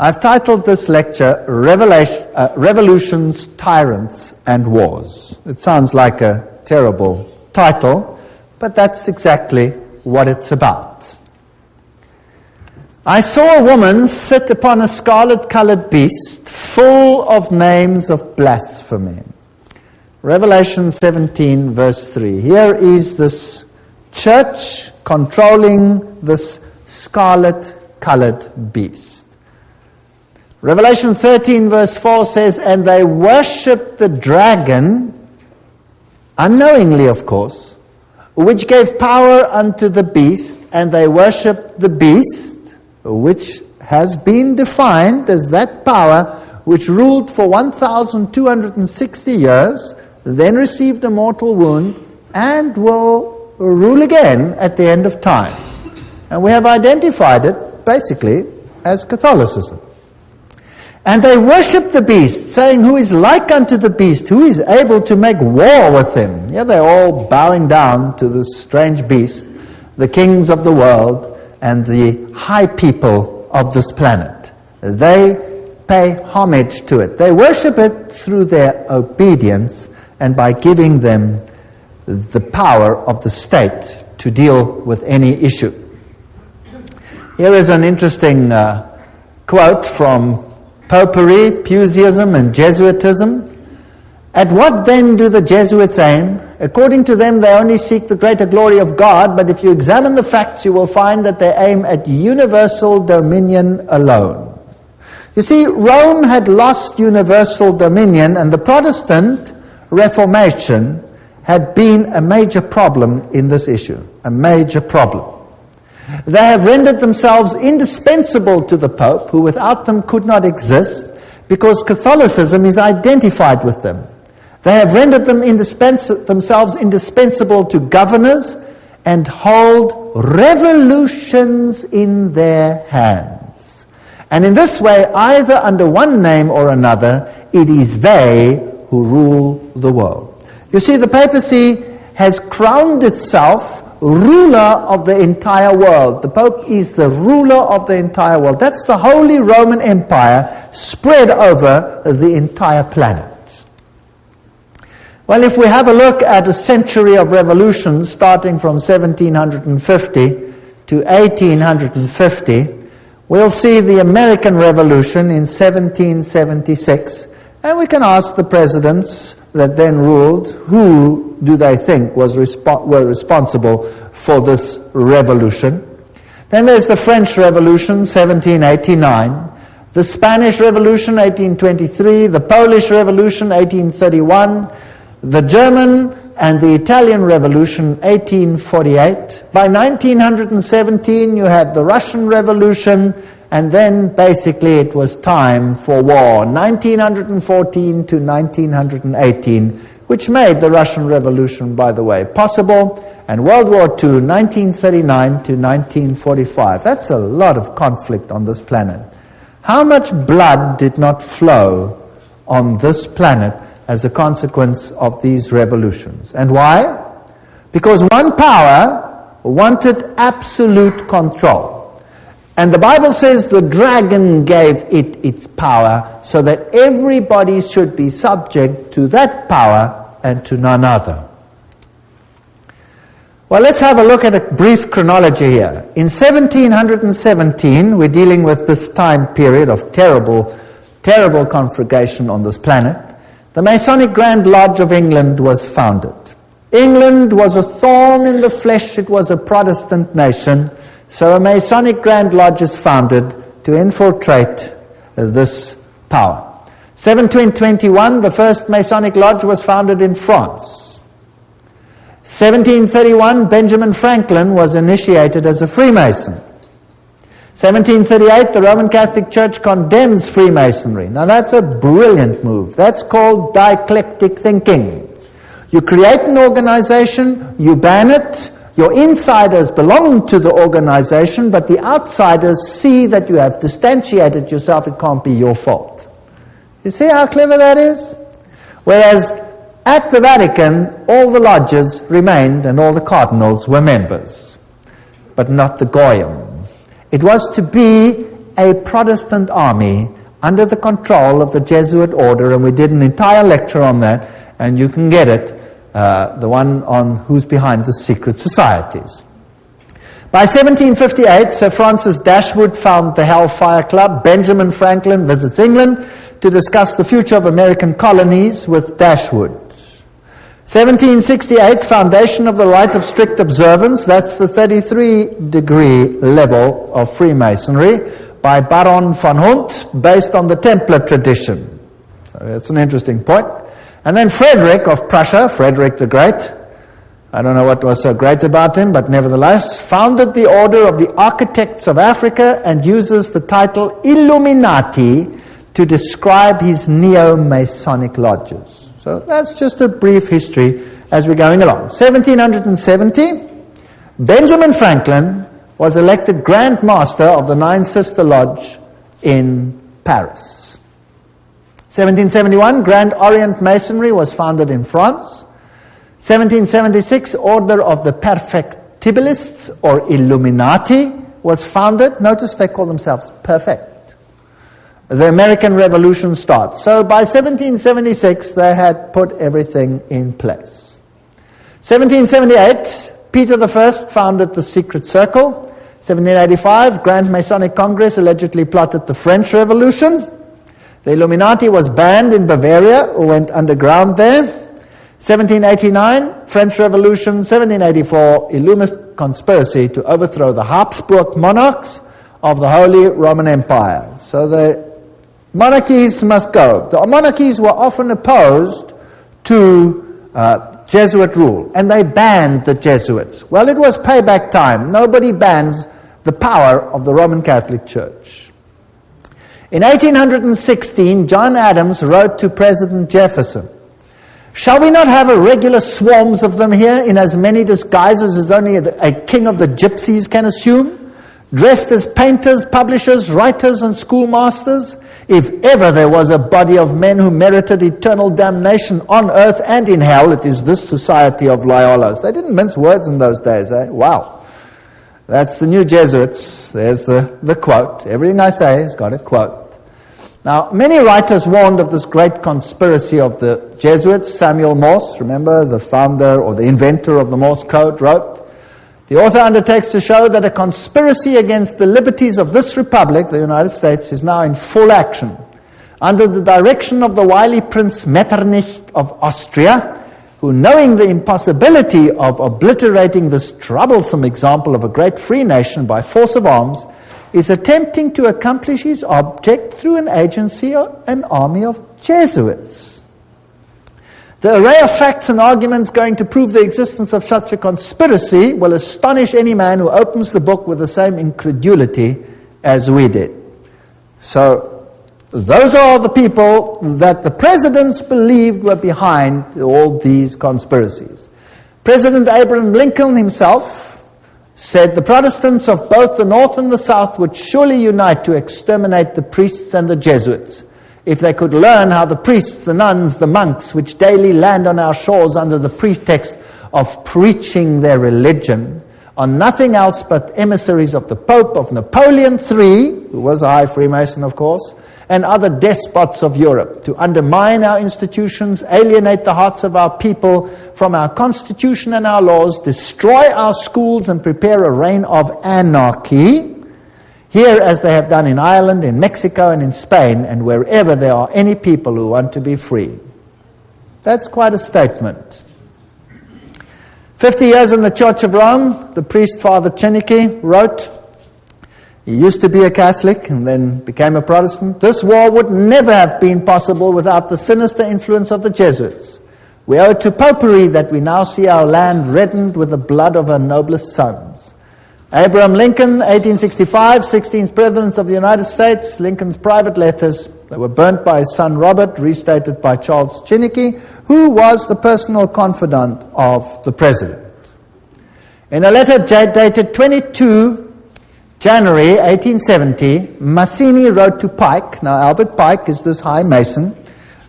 I've titled this lecture, Revolutions, Tyrants and Wars. It sounds like a terrible title, but that's exactly what it's about. I saw a woman sit upon a scarlet-colored beast full of names of blasphemy. Revelation 17, verse 3. Here is this church controlling this scarlet-colored beast. Revelation 13 verse 4 says, and they worshipped the dragon, unknowingly of course, which gave power unto the beast, and they worshipped the beast, which has been defined as that power which ruled for 1,260 years, then received a mortal wound, and will rule again at the end of time. And we have identified it basically as Catholicism. And they worship the beast, saying, who is like unto the beast, who is able to make war with him? Yeah, they're all bowing down to this strange beast, the kings of the world and the high people of this planet. They pay homage to it. They worship it through their obedience and by giving them the power of the state to deal with any issue. Here is an interesting quote from Popery, Puseyism, and Jesuitism. At what then do the Jesuits aim? According to them, they only seek the greater glory of God, but if you examine the facts, you will find that they aim at universal dominion alone. You see, Rome had lost universal dominion, and the Protestant Reformation had been a major problem in this issue, a major problem. They have rendered themselves indispensable to the Pope, who without them could not exist, because Catholicism is identified with them. They have rendered them themselves indispensable to governors and hold revolutions in their hands. And in this way, either under one name or another, it is they who rule the world. You see, the papacy has crowned itself ruler of the entire world. The Pope is the ruler of the entire world. That's the Holy Roman Empire spread over the entire planet. Well, if we have a look at a century of revolutions starting from 1750 to 1850, we'll see the American Revolution in 1776, and we can ask the presidents that then ruled, who do they think were responsible for this revolution? Then there's the French Revolution, 1789, the Spanish Revolution, 1823, the Polish Revolution, 1831, the German and the Italian Revolution, 1848. By 1917, you had the Russian Revolution, and then basically it was time for war, 1914 to 1918, which made the Russian Revolution, by the way, possible, and World War II, 1939 to 1945. That's a lot of conflict on this planet. How much blood did not flow on this planet as a consequence of these revolutions? And why? Because one power wanted absolute control. And the Bible says the dragon gave it its power so that everybody should be subject to that power and to none other. Well, let's have a look at a brief chronology here. In 1717, we're dealing with this time period of terrible conflagration on this planet. The Masonic Grand Lodge of England was founded. England was a thorn in the flesh. It was a Protestant nation. So a Masonic Grand Lodge is founded to infiltrate this power. 1721, the first Masonic Lodge was founded in France. 1731, Benjamin Franklin was initiated as a Freemason. 1738, the Roman Catholic Church condemns Freemasonry. Now that's a brilliant move. That's called dialectic thinking. You create an organization, you ban it, your insiders belong to the organization, but the outsiders see that you have distantiated yourself. It can't be your fault. You see how clever that is? Whereas at the Vatican, all the lodges remained and all the cardinals were members, but not the Goyim. It was to be a Protestant army under the control of the Jesuit order, and we did an entire lecture on that, and you can get it, the one on who's behind the secret societies. By 1758, Sir Francis Dashwood founded the Hellfire Club. Benjamin Franklin visits England to discuss the future of American colonies with Dashwood. 1768, foundation of the rite of strict observance. That's the 33-degree level of Freemasonry by Baron von Hunt, based on the Templar tradition. So that's an interesting point. And then Frederick of Prussia, Frederick the Great, I don't know what was so great about him, but nevertheless, founded the Order of the Architects of Africa and uses the title Illuminati to describe his neo-Masonic lodges. So that's just a brief history as we're going along. 1770, Benjamin Franklin was elected Grand Master of the Nine Sister Lodge in Paris. 1771, Grand Orient Masonry was founded in France. 1776, Order of the Perfectibilists, or Illuminati, was founded. Notice they call themselves perfect. The American Revolution starts. So by 1776, they had put everything in place. 1778, Peter I founded the Secret Circle. 1785, Grand Masonic Congress allegedly plotted the French Revolution. The Illuminati was banned in Bavaria, or went underground there. 1789, French Revolution. 1784, Illuminist conspiracy to overthrow the Habsburg monarchs of the Holy Roman Empire. So the monarchies must go. The monarchies were often opposed to Jesuit rule, and they banned the Jesuits. Well, it was payback time. Nobody bans the power of the Roman Catholic Church. In 1816, John Adams wrote to President Jefferson, "Shall we not have regular swarms of them here in as many disguises as only a king of the gypsies can assume, dressed as painters, publishers, writers, and schoolmasters? If ever there was a body of men who merited eternal damnation on earth and in hell, it is this society of Loyolas." They didn't mince words in those days, eh? Wow. That's the new Jesuits. There's the quote. Everything I say has got a quote. Now, many writers warned of this great conspiracy of the Jesuits. Samuel Morse, remember, the founder or the inventor of the Morse code, wrote, "The author undertakes to show that a conspiracy against the liberties of this republic, the United States, is now in full action. Under the direction of the wily Prince Metternich of Austria, who, knowing the impossibility of obliterating this troublesome example of a great free nation by force of arms, is attempting to accomplish his object through an agency or an army of Jesuits. The array of facts and arguments going to prove the existence of such a conspiracy will astonish any man who opens the book with the same incredulity as we did." So, those are the people that the presidents believed were behind all these conspiracies. President Abraham Lincoln himself said the Protestants of both the North and the South would surely unite to exterminate the priests and the Jesuits, if they could learn how the priests, the nuns, the monks, which daily land on our shores under the pretext of preaching their religion, are nothing else but emissaries of the Pope, of Napoleon III, who was a high Freemason, of course, and other despots of Europe, to undermine our institutions, alienate the hearts of our people from our constitution and our laws, destroy our schools, and prepare a reign of anarchy, here as they have done in Ireland, in Mexico, and in Spain, and wherever there are any people who want to be free." That's quite a statement. 50 years in the Church of Rome, the priest Father Chenike wrote, he used to be a Catholic and then became a Protestant, "This war would never have been possible without the sinister influence of the Jesuits. We owe it to popery that we now see our land reddened with the blood of our noblest sons." Abraham Lincoln, 1865, 16th President of the United States. Lincoln's private letters, they were burnt by his son Robert, restated by Charles Chenike, who was the personal confidant of the President. In a letter dated 22 January 1870, Mazzini wrote to Pike. Now, Albert Pike is this high Mason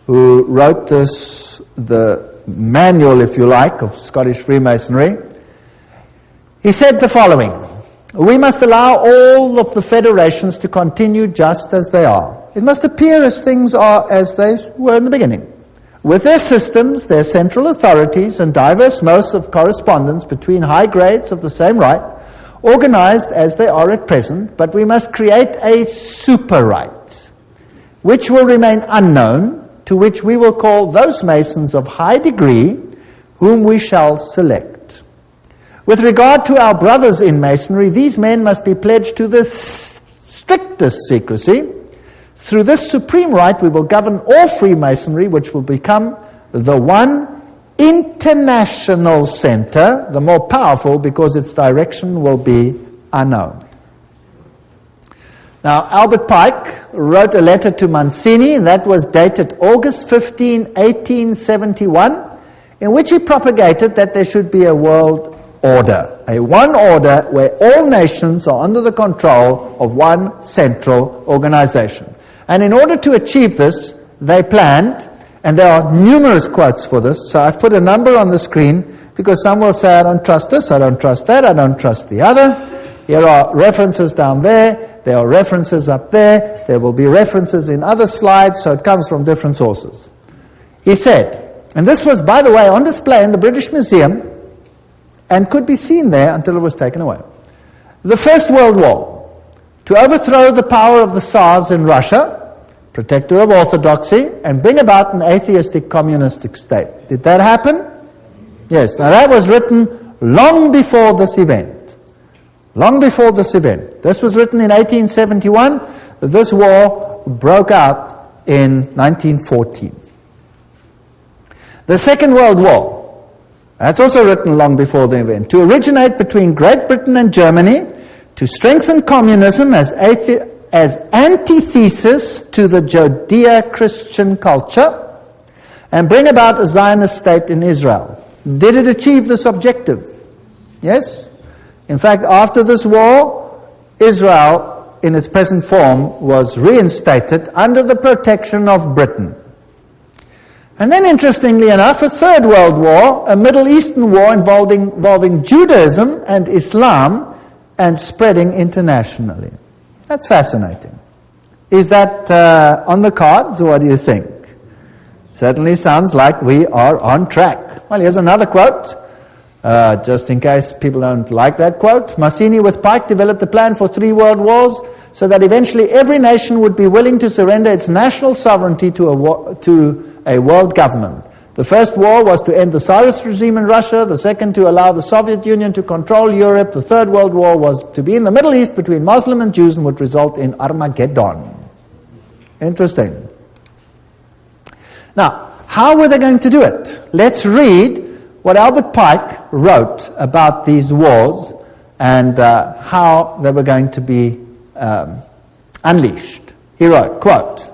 who wrote the manual, if you like, of Scottish Freemasonry. He said the following, we must allow all of the federations to continue just as they are. It must appear as things are as they were in the beginning, with their systems, their central authorities, and diverse modes of correspondence between high grades of the same right, organized as they are at present, but we must create a super right, which will remain unknown, to which we will call those Masons of high degree, whom we shall select. With regard to our brothers in Masonry, these men must be pledged to the strictest secrecy. Through this supreme right, we will govern all Freemasonry, which will become the one international center, the more powerful because its direction will be unknown. Now, Albert Pike wrote a letter to Mancini, and that was dated August 15, 1871, in which he propagated that there should be a world order, a one order where all nations are under the control of one central organization. And in order to achieve this, they planned, and there are numerous quotes for this, so I've put a number on the screen because some will say, I don't trust this, I don't trust that, I don't trust the other. Here are references down there, there are references up there, there will be references in other slides, so it comes from different sources. He said, and this was, by the way, on display in the British Museum and could be seen there until it was taken away. The First World War, to overthrow the power of the Tsars in Russia, protector of orthodoxy, and bring about an atheistic communistic state. Did that happen? Yes. Now that was written long before this event. Long before this event. This was written in 1871. This war broke out in 1914. The Second World War, that's also written long before the event, to originate between Great Britain and Germany, to strengthen communism as antithesis to the Judeo-Christian culture and bring about a Zionist state in Israel. Did it achieve this objective? Yes. In fact, after this war, Israel, in its present form, was reinstated under the protection of Britain. And then, interestingly enough, a Third World War, a Middle Eastern war involving Judaism and Islam and spreading internationally. That's fascinating. Is that on the cards, or what do you think? Certainly sounds like we are on track. Well, here's another quote, just in case people don't like that quote. Mazzini with Pike developed a plan for 3 world wars so that eventually every nation would be willing to surrender its national sovereignty to a world government. The first war was to end the Tsarist regime in Russia, the second to allow the Soviet Union to control Europe, the Third World War was to be in the Middle East between Muslim and Jews and would result in Armageddon. Interesting. Now, how were they going to do it? Let's read what Albert Pike wrote about these wars and how they were going to be unleashed. He wrote, quote,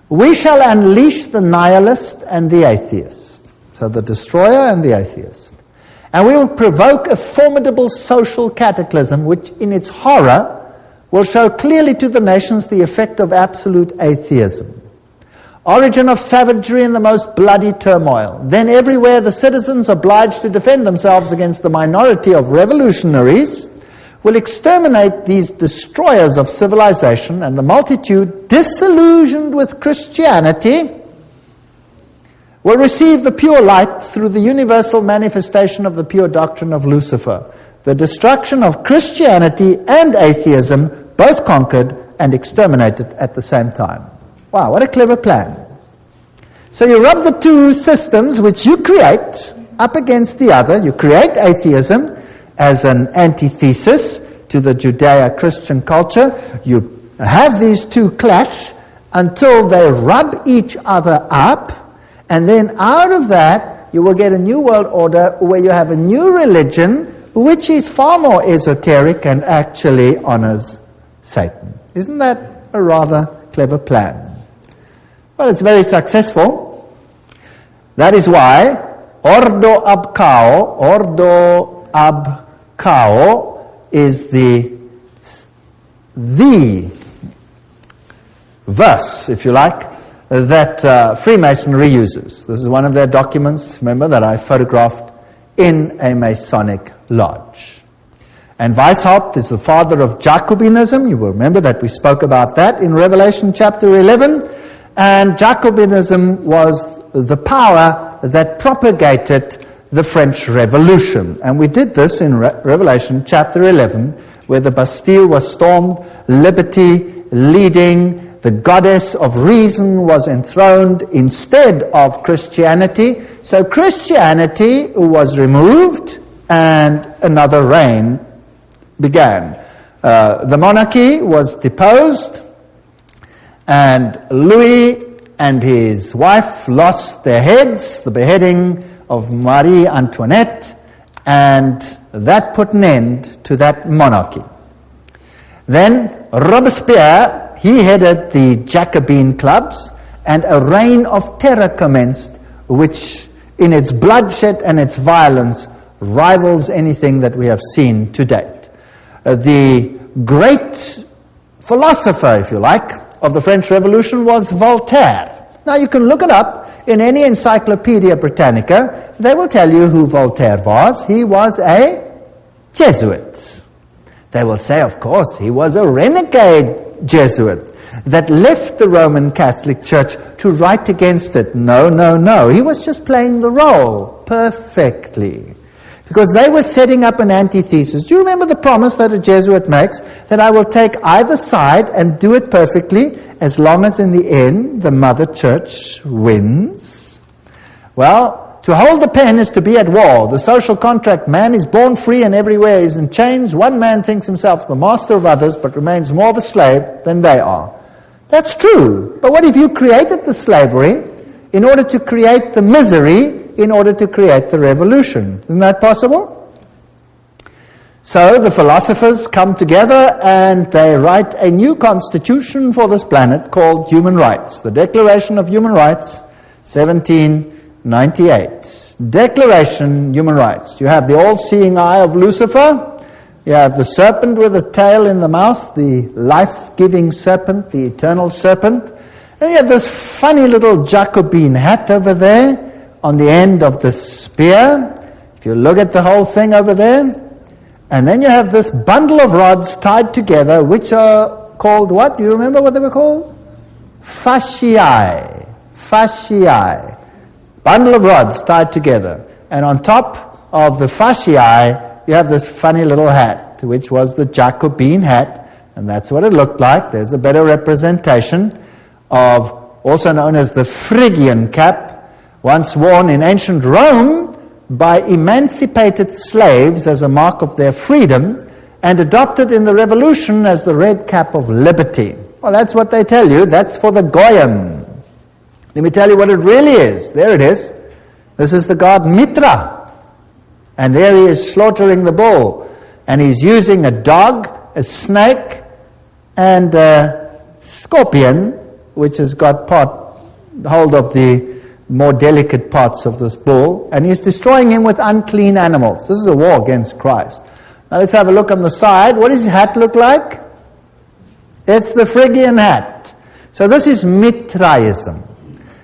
"We shall unleash the nihilist and the atheist," so the destroyer and the atheist, "and we will provoke a formidable social cataclysm which in its horror will show clearly to the nations the effect of absolute atheism. Origin of savagery and the most bloody turmoil. Then everywhere the citizens obliged to defend themselves against the minority of revolutionaries will exterminate these destroyers of civilization, and the multitude, disillusioned with Christianity, will receive the pure light through the universal manifestation of the pure doctrine of Lucifer. The destruction of Christianity and atheism, both conquered and exterminated at the same time." Wow, what a clever plan. So you rub the two systems which you create up against the other. You create atheism as an antithesis to the Judeo-Christian culture. You have these two clash until they rub each other up, and then out of that you will get a new world order where you have a new religion which is far more esoteric and actually honors Satan. Isn't that a rather clever plan? Well, it's very successful. That is why Ordo ab Cao is the verse, if you like, that Freemasonry uses. This is one of their documents, remember, that I photographed in a Masonic lodge. And Weishaupt is the father of Jacobinism. You will remember that we spoke about that in Revelation chapter 11. And Jacobinism was the power that propagated the French Revolution. And we did this in Revelation chapter 11, where the Bastille was stormed, liberty leading, the goddess of reason was enthroned instead of Christianity. So Christianity was removed and another reign began. The monarchy was deposed, and Louis and his wife lost their heads, the beheading of Marie Antoinette, and that put an end to that monarchy. Then Robespierre, he headed the Jacobin clubs, and a reign of terror commenced, which in its bloodshed and its violence rivals anything that we have seen to date. The great philosopher, if you like, of the French Revolution was Voltaire. Now you can look it up in any Encyclopedia Britannica. They will tell you who Voltaire was. He was a Jesuit. They will say, of course, he was a renegade Jesuit that left the Roman Catholic Church to write against it. No, no, no. He was just playing the role perfectly. Because they were setting up an antithesis. Do you remember the promise that a Jesuit makes? That I will take either side and do it perfectly, as long as in the end the Mother Church wins. Well, to hold the pen is to be at war. The social contract, man is born free and everywhere is in chains. One man thinks himself the master of others, but remains more of a slave than they are. That's true. But what if you created the slavery in order to create the misery, in order to create the revolution? Isn't that possible? So the philosophers come together and they write a new constitution for this planet called Human Rights. The Declaration of Human Rights, 1798. Declaration, Human Rights. You have the all-seeing eye of Lucifer. You have the serpent with a tail in the mouth, the life-giving serpent, the eternal serpent. And you have this funny little Jacobin hat over there on the end of the spear. If you look at the whole thing over there. And then you have this bundle of rods tied together, which are called what? Do you remember what they were called? Fasciae. Fasciae. Bundle of rods tied together. And on top of the fasciae, you have this funny little hat, which was the Jacobin hat. And that's what it looked like. There's a better representation of, also known as the Phrygian cap, once worn in ancient Rome by emancipated slaves as a mark of their freedom, and adopted in the Revolution as the red cap of liberty. Well, that's what they tell you. That's for the Goyim. Let me tell you what it really is. There it is. This is the god Mitra. And there he is slaughtering the bull. And he's using a dog, a snake, and a scorpion, which has got hold of the more delicate parts of this bull, and he's destroying him with unclean animals. This is a war against Christ. Now let's have a look on the side. What does his hat look like? It's the Phrygian hat. So this is Mithraism.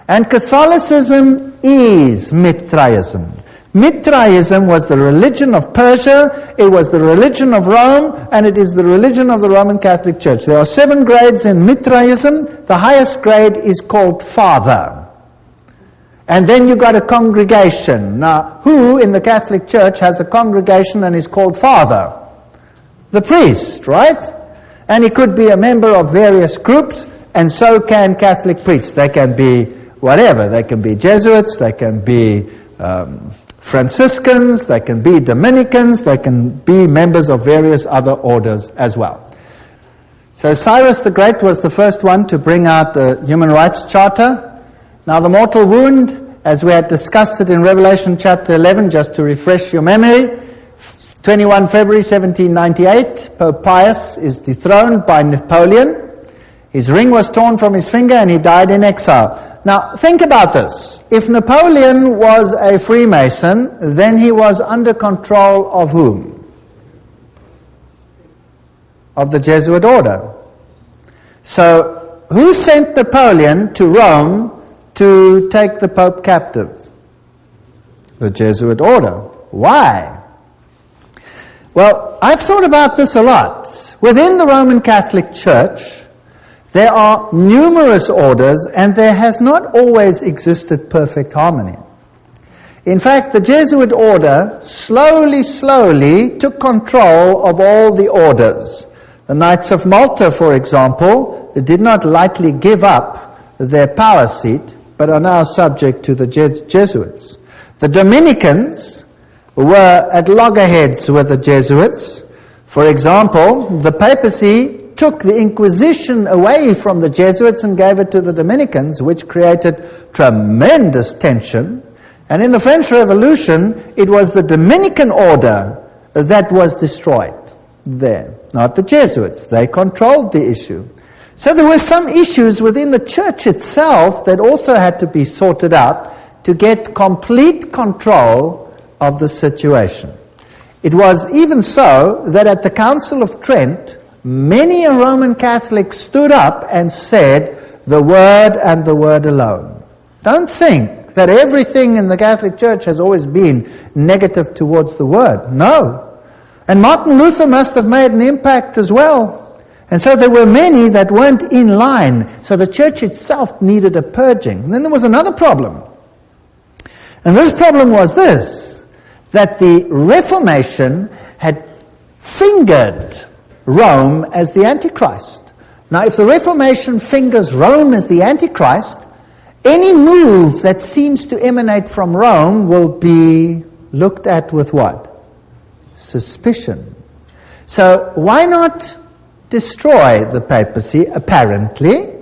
And Catholicism is Mithraism. Mithraism was the religion of Persia, it was the religion of Rome, and it is the religion of the Roman Catholic Church. There are 7 grades in Mithraism. The highest grade is called Father. And then you got a congregation. Now, who in the Catholic Church has a congregation and is called Father? The priest, right? And he could be a member of various groups, and so can Catholic priests. They can be whatever. They can be Jesuits, they can be Franciscans, they can be Dominicans, they can be members of various other orders as well. So Cyrus the Great was the first one to bring out the Human Rights Charter. Now the mortal wound, as we had discussed it in Revelation chapter 11, just to refresh your memory, 21 February 1798, Pope Pius is dethroned by Napoleon. His ring was torn from his finger and he died in exile. Now think about this. If Napoleon was a Freemason, then he was under control of whom? Of the Jesuit order. So who sent Napoleon to Rome to take the Pope captive? The Jesuit order. Why? Well, I've thought about this a lot. Within the Roman Catholic Church, there are numerous orders, and there has not always existed perfect harmony. In fact, the Jesuit order slowly took control of all the orders. The Knights of Malta, for example, did not lightly give up their power seat, but are now subject to the Jesuits. The Dominicans were at loggerheads with the Jesuits. For example, the papacy took the Inquisition away from the Jesuits and gave it to the Dominicans, which created tremendous tension. And in the French Revolution, it was the Dominican order that was destroyed there, not the Jesuits. They controlled the issue. So there were some issues within the church itself that also had to be sorted out to get complete control of the situation. It was even so that at the Council of Trent, many a Roman Catholic stood up and said, the Word and the Word alone. Don't think that everything in the Catholic Church has always been negative towards the Word. No. And Martin Luther must have made an impact as well. And so there were many that weren't in line. So the church itself needed a purging. And then there was another problem. And this problem was this, that the Reformation had fingered Rome as the Antichrist. Now, if the Reformation fingers Rome as the Antichrist, any move that seems to emanate from Rome will be looked at with what? Suspicion. So why not destroy the papacy, apparently,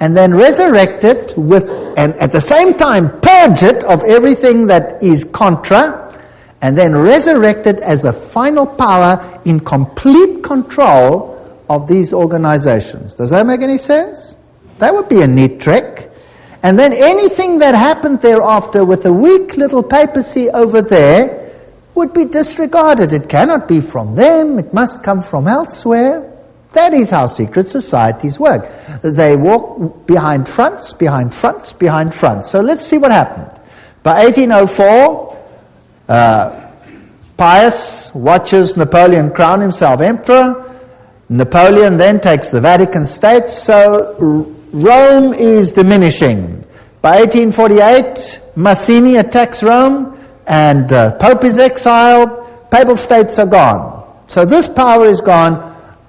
and then resurrect it and at the same time purge it of everything that is contra, and then resurrect it as a final power in complete control of these organizations. Does that make any sense? That would be a neat trick. And then anything that happened thereafter with the weak little papacy over there would be disregarded. It cannot be from them. It must come from elsewhere. That is how secret societies work. They walk behind fronts, behind fronts, behind fronts. So let's see what happened. By 1804, Pius watches Napoleon crown himself emperor. Napoleon then takes the Vatican States, so Rome is diminishing. By 1848, Mazzini attacks Rome, and Pope is exiled, Papal States are gone. So this power is gone.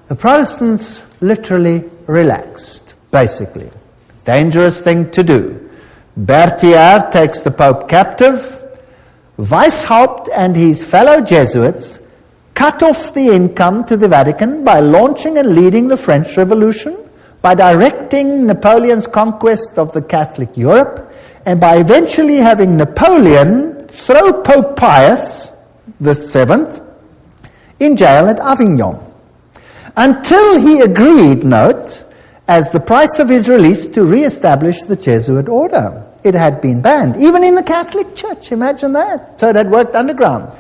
The Protestants literally relaxed, basically. Dangerous thing to do. Berthier takes the Pope captive. Weishaupt and his fellow Jesuits cut off the income to the Vatican by launching and leading the French Revolution, by directing Napoleon's conquest of the Catholic Europe, and by eventually having Napoleon throw Pope Pius VII in jail at Avignon. Until he agreed, note, as the price of his release to re-establish the Jesuit order. It had been banned, even in the Catholic Church, imagine that. So it had worked underground.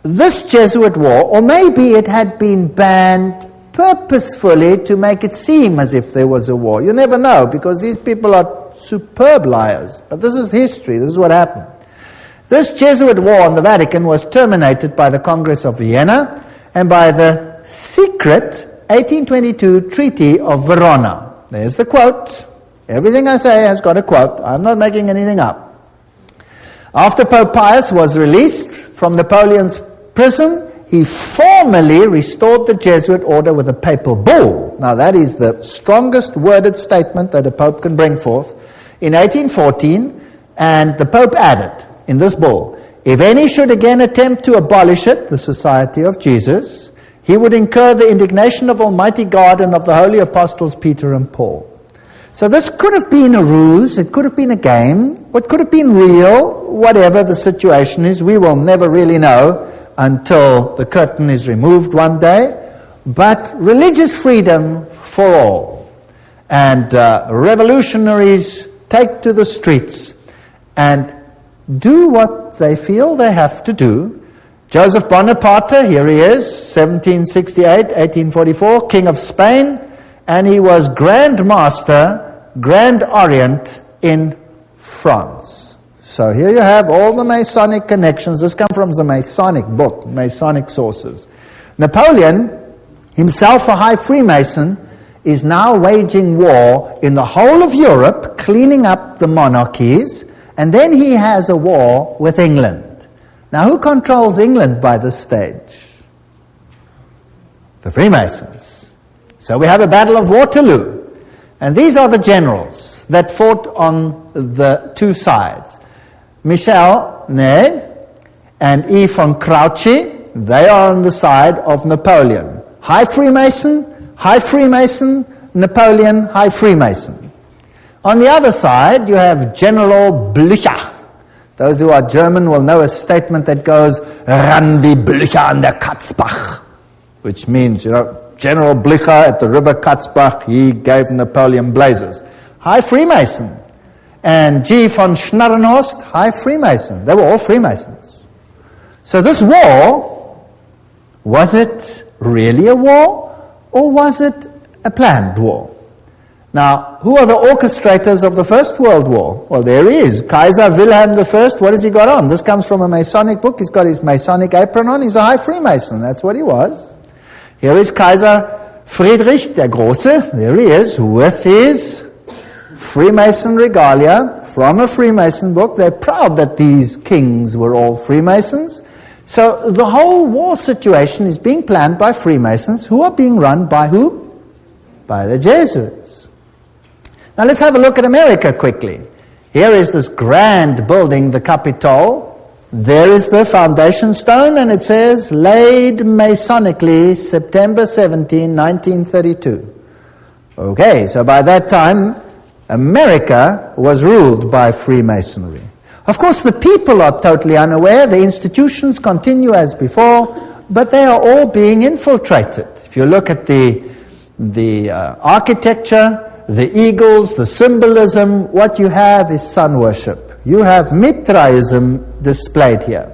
This Jesuit war, or maybe it had been banned purposefully to make it seem as if there was a war. You never know, because these people are superb liars. But this is history, this is what happened. This Jesuit war on the Vatican was terminated by the Congress of Vienna and by the secret 1822 Treaty of Verona. There's the quote. Everything I say has got a quote. I'm not making anything up. After Pope Pius was released from Napoleon's prison, he formally restored the Jesuit order with a papal bull. Now that is the strongest worded statement that a pope can bring forth. In 1814, and the Pope added in this bull, if any should again attempt to abolish it, the Society of Jesus, he would incur the indignation of Almighty God and of the holy apostles Peter and Paul. So this could have been a ruse, it could have been a game, what could have been real, whatever the situation is, we will never really know until the curtain is removed one day. But religious freedom for all. And revolutionaries take to the streets and do what they feel they have to do. Joseph Bonaparte, here he is, 1768, 1844, King of Spain, and he was Grand Master, Grand Orient in France. So here you have all the Masonic connections. This comes from the Masonic book, Masonic sources. Napoleon, himself a high Freemason, is now waging war in the whole of Europe, cleaning up the monarchies, and then he has a war with England. Now, who controls England by this stage? The Freemasons. So we have a battle of Waterloo, and these are the generals that fought on the two sides. Michel Ney and E. von Grouchy, they are on the side of Napoleon. High Freemason, Napoleon, High Freemason. On the other side, you have General Blücher. Those who are German will know a statement that goes, "Ran wie Blücher an der Katzbach," which means, General Blücher at the river Katzbach, he gave Napoleon blazes. High Freemason. And G. von Schnarrenhorst, High Freemason. They were all Freemasons. So this war, was it really a war, or was it a planned war? Now, who are the orchestrators of the First World War? Well, there he is, Kaiser Wilhelm I. What has he got on? This comes from a Masonic book. He's got his Masonic apron on. He's a High Freemason. That's what he was. Here is Kaiser Friedrich der Große. There he is, with his Freemason regalia from a Freemason book. They're proud that these kings were all Freemasons. So the whole war situation is being planned by Freemasons, who are being run by who? By the Jesuits. Now let's have a look at America quickly. Here is this grand building, the Capitol. There is the foundation stone, and it says, laid Masonically, September 17, 1932. Okay, so by that time, America was ruled by Freemasonry. Of course, the people are totally unaware. The institutions continue as before, but they are all being infiltrated. If you look at the architecture, the eagles, the symbolism, what you have is sun worship. You have Mithraism displayed here.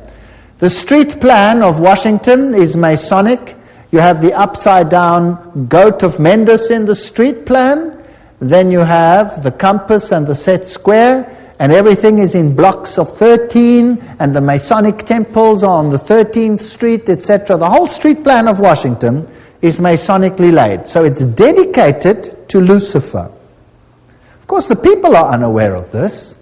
The street plan of Washington is Masonic. You have the upside-down goat of Mendes in the street plan. Then you have the compass and the set square, and everything is in blocks of 13, and the Masonic temples are on the 13th Street, etc. The whole street plan of Washington is Masonically laid. So it's dedicated to Lucifer. Of course, the people are unaware of this.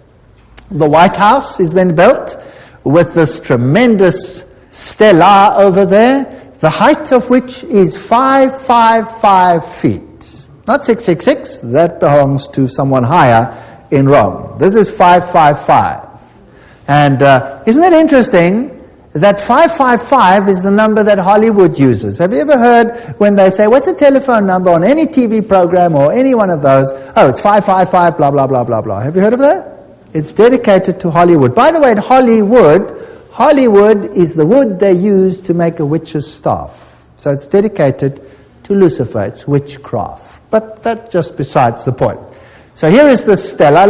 The White House is then built with this tremendous stela over there, the height of which is 555 feet. Not 666, that belongs to someone higher in Rome. This is 555. And isn't it interesting that 555 is the number that Hollywood uses? Have you ever heard when they say, what's the telephone number on any TV program or any one of those? Oh, it's 555, blah, blah, blah, blah, blah. Have you heard of that? It's dedicated to Hollywood. By the way, in Hollywood is the wood they use to make a witch's staff. So it's dedicated to Lucifer. It's witchcraft. But that's just besides the point. So here is the stela.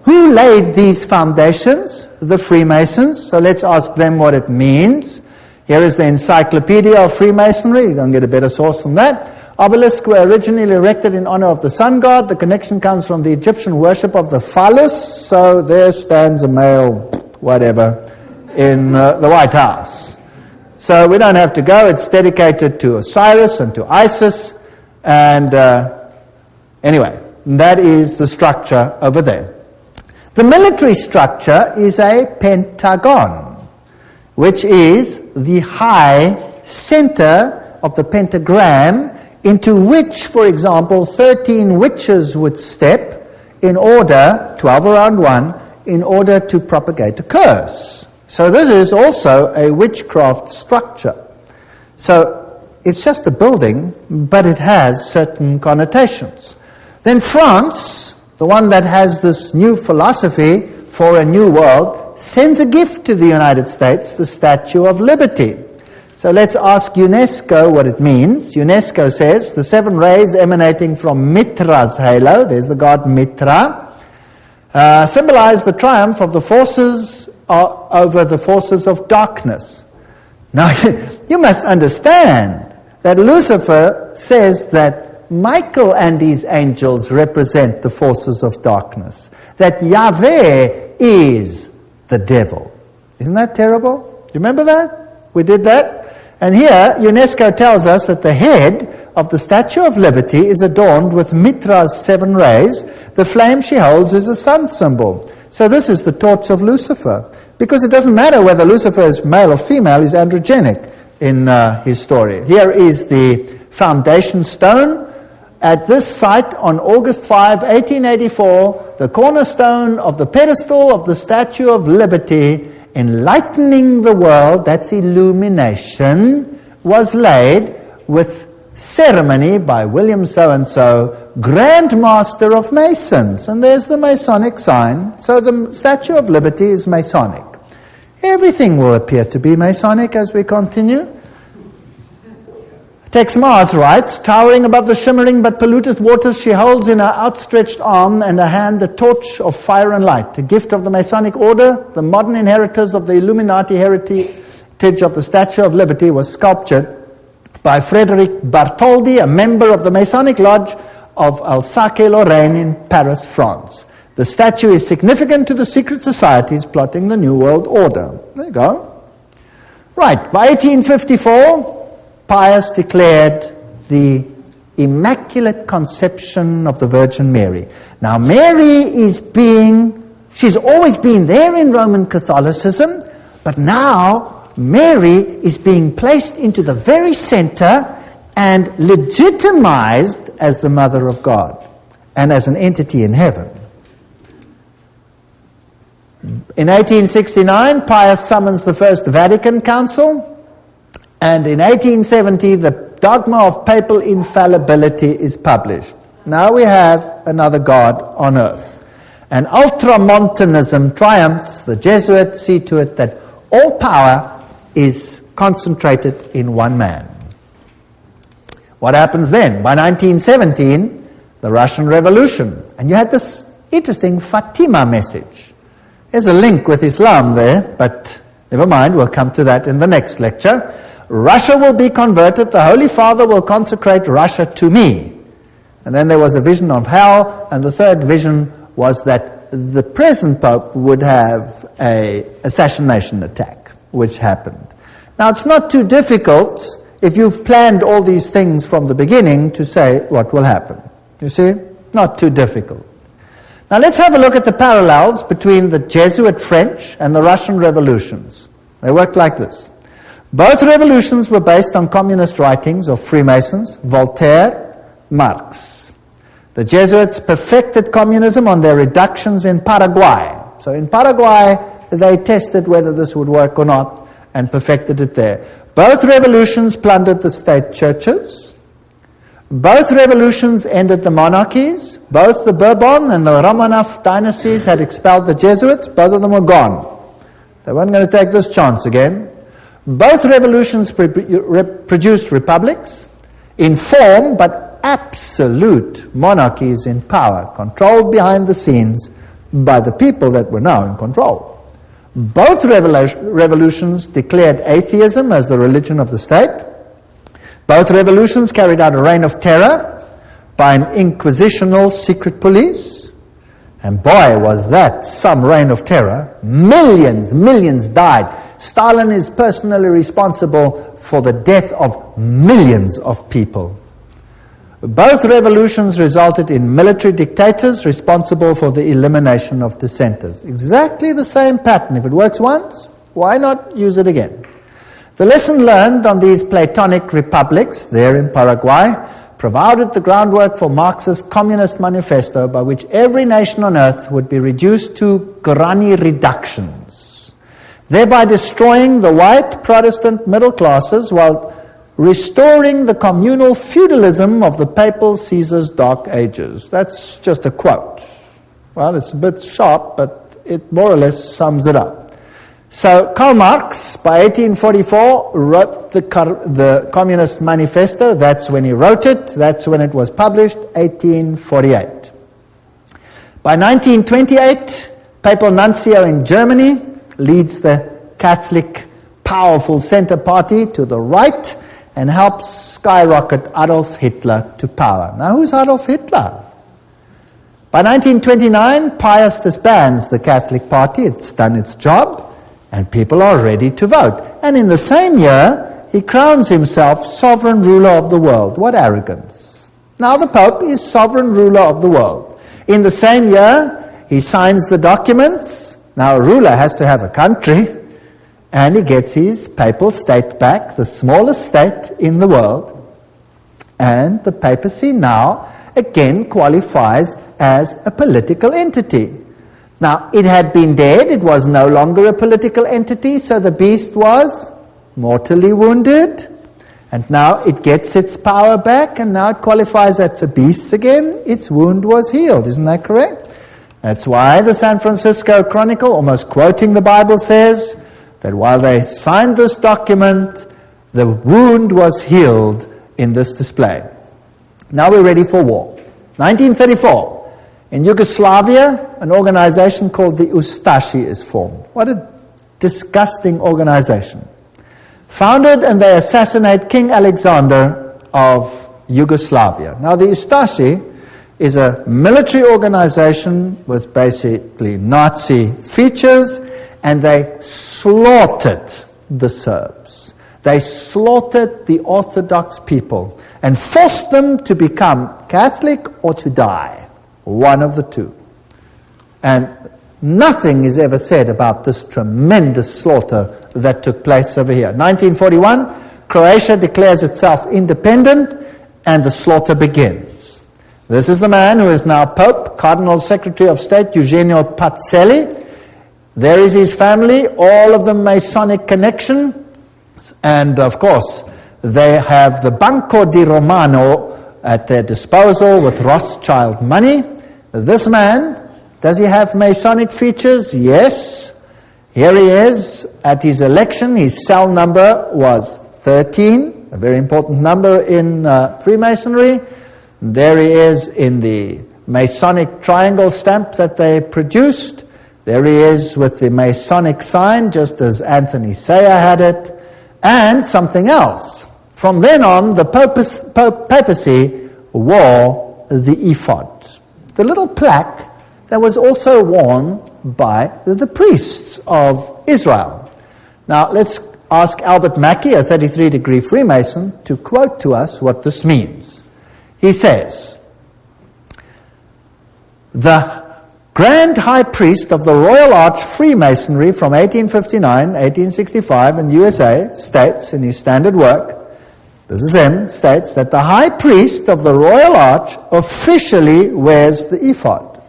Who laid these foundations? The Freemasons. So let's ask them what it means. Here is the Encyclopedia of Freemasonry. You're going to get a better source from that. Obelisks were originally erected in honor of the sun god. The connection comes from the Egyptian worship of the phallus. So there stands a male, whatever, in the White House. So we don't have to go. It's dedicated to Osiris and to Isis. And anyway, that is the structure over there. The military structure is a pentagon, which is the high center of the pentagram, into which, for example, 13 witches would step in order, 12 around one, in order to propagate a curse. So this is also a witchcraft structure. So it's just a building, but it has certain connotations. Then France, the one that has this new philosophy for a new world, sends a gift to the United States, the Statue of Liberty. So let's ask UNESCO what it means. UNESCO says the 7 rays emanating from Mitra's halo, there's the god Mitra, symbolize the triumph of the forces over the forces of darkness. Now, you must understand that Lucifer says that Michael and his angels represent the forces of darkness, that Yahweh is the devil. Isn't that terrible? You remember that? We did that. And here, UNESCO tells us that the head of the Statue of Liberty is adorned with Mitra's 7 rays. The flame she holds is a sun symbol. So this is the torch of Lucifer. Because it doesn't matter whether Lucifer is male or female, he's androgenic in his story. Here is the foundation stone. At this site on August 5, 1884, the cornerstone of the pedestal of the Statue of Liberty, enlightening the world, that's illumination, was laid with ceremony by William so-and-so, Grand Master of Masons. And there's the Masonic sign. So the Statue of Liberty is Masonic. Everything will appear to be Masonic as we continue. Tex Mars writes, towering above the shimmering but polluted waters, she holds in her outstretched arm and her hand the torch of fire and light, a gift of the Masonic order. The modern inheritors of the Illuminati heritage of the Statue of Liberty was sculptured by Frederic Bartholdi, a member of the Masonic Lodge of Alsace-Lorraine in Paris, France. The statue is significant to the secret societies plotting the New World Order. There you go. Right, by 1854, Pius declared the Immaculate Conception of the Virgin Mary. Now, Mary she's always been there in Roman Catholicism, but now Mary is being placed into the very center and legitimized as the Mother of God and as an entity in heaven. In 1869, Pius summons the First Vatican Council, and in 1870, the dogma of papal infallibility is published. Now we have another God on earth. And ultramontanism triumphs. The Jesuits see to it that all power is concentrated in one man. What happens then? By 1917, the Russian Revolution. And you had this interesting Fatima message. There's a link with Islam there, but never mind, we'll come to that in the next lecture. Russia will be converted, the Holy Father will consecrate Russia to me. And then there was a vision of hell, and the third vision was that the present Pope would have an assassination attack, which happened. Now it's not too difficult, if you've planned all these things from the beginning, to say what will happen. You see? Not too difficult. Now let's have a look at the parallels between the Jesuit French and the Russian revolutions. They worked like this. Both revolutions were based on communist writings of Freemasons, Voltaire, Marx. The Jesuits perfected communism on their reductions in Paraguay. So in Paraguay, they tested whether this would work or not and perfected it there. Both revolutions plundered the state churches. Both revolutions ended the monarchies. Both the Bourbon and the Romanov dynasties had expelled the Jesuits. Both of them were gone. They weren't going to take this chance again. Both revolutions produced republics in form, but absolute monarchies in power, controlled behind the scenes by the people that were now in control. Both revolutions declared atheism as the religion of the state. Both revolutions carried out a reign of terror by an inquisitional secret police. And boy, was that some reign of terror. Millions died. Stalin is personally responsible for the death of millions of people. Both revolutions resulted in military dictators responsible for the elimination of dissenters. Exactly the same pattern. If it works once, why not use it again? The lesson learned on these Platonic republics there in Paraguay provided the groundwork for Marx's Communist Manifesto, by which every nation on earth would be reduced to granny reductions, thereby destroying the white Protestant middle classes while restoring the communal feudalism of the papal Caesar's Dark Ages. That's just a quote. Well, it's a bit sharp, but it more or less sums it up. So Karl Marx, by 1844, wrote the Communist Manifesto. That's when he wrote it. That's when it was published, 1848. By 1928, Papal Nuncio in Germany leads the Catholic powerful center party to the right and helps skyrocket Adolf Hitler to power. Now, who's Adolf Hitler? By 1929, Pius disbands the Catholic Party. It's done its job, and people are ready to vote. And in the same year, he crowns himself sovereign ruler of the world. What arrogance. Now the Pope is sovereign ruler of the world. In the same year, he signs the documents. Now a ruler has to have a country, and he gets his papal state back, the smallest state in the world. And the papacy now again qualifies as a political entity. Now, it had been dead, it was no longer a political entity, so the beast was mortally wounded, and now it gets its power back, and now it qualifies as a beast again. Its wound was healed, isn't that correct? That's why the San Francisco Chronicle, almost quoting the Bible, says that while they signed this document, the wound was healed in this display. Now we're ready for war. 1934, in Yugoslavia, an organization called the Ustashi is formed. What a disgusting organization. Founded, and they assassinate King Alexander of Yugoslavia. Now the Ustashi is a military organization with basically Nazi features, and they slaughtered the Serbs. They slaughtered the Orthodox people and forced them to become Catholic or to die, one of the two. And nothing is ever said about this tremendous slaughter that took place over here. 1941, Croatia declares itself independent, and the slaughter begins. This is the man who is now Pope, Cardinal Secretary of State, Eugenio Pacelli. There is his family, all of them Masonic connection, and of course, they have the Banco di Romano at their disposal with Rothschild money. This man, does he have Masonic features? Yes. Here he is at his election. His cell number was 13, a very important number in Freemasonry. There he is in the Masonic triangle stamp that they produced. There he is with the Masonic sign, just as Anthony Sayer had it, and something else. From then on, the papacy wore the ephod, the little plaque that was also worn by the priests of Israel. Now, let's ask Albert Mackey, a 33-degree Freemason, to quote to us what this means. He says, "The Grand High Priest of the Royal Arch Freemasonry from 1859, 1865 in the USA states in his standard work," this is him, states that the High Priest of the Royal Arch officially wears the ephod.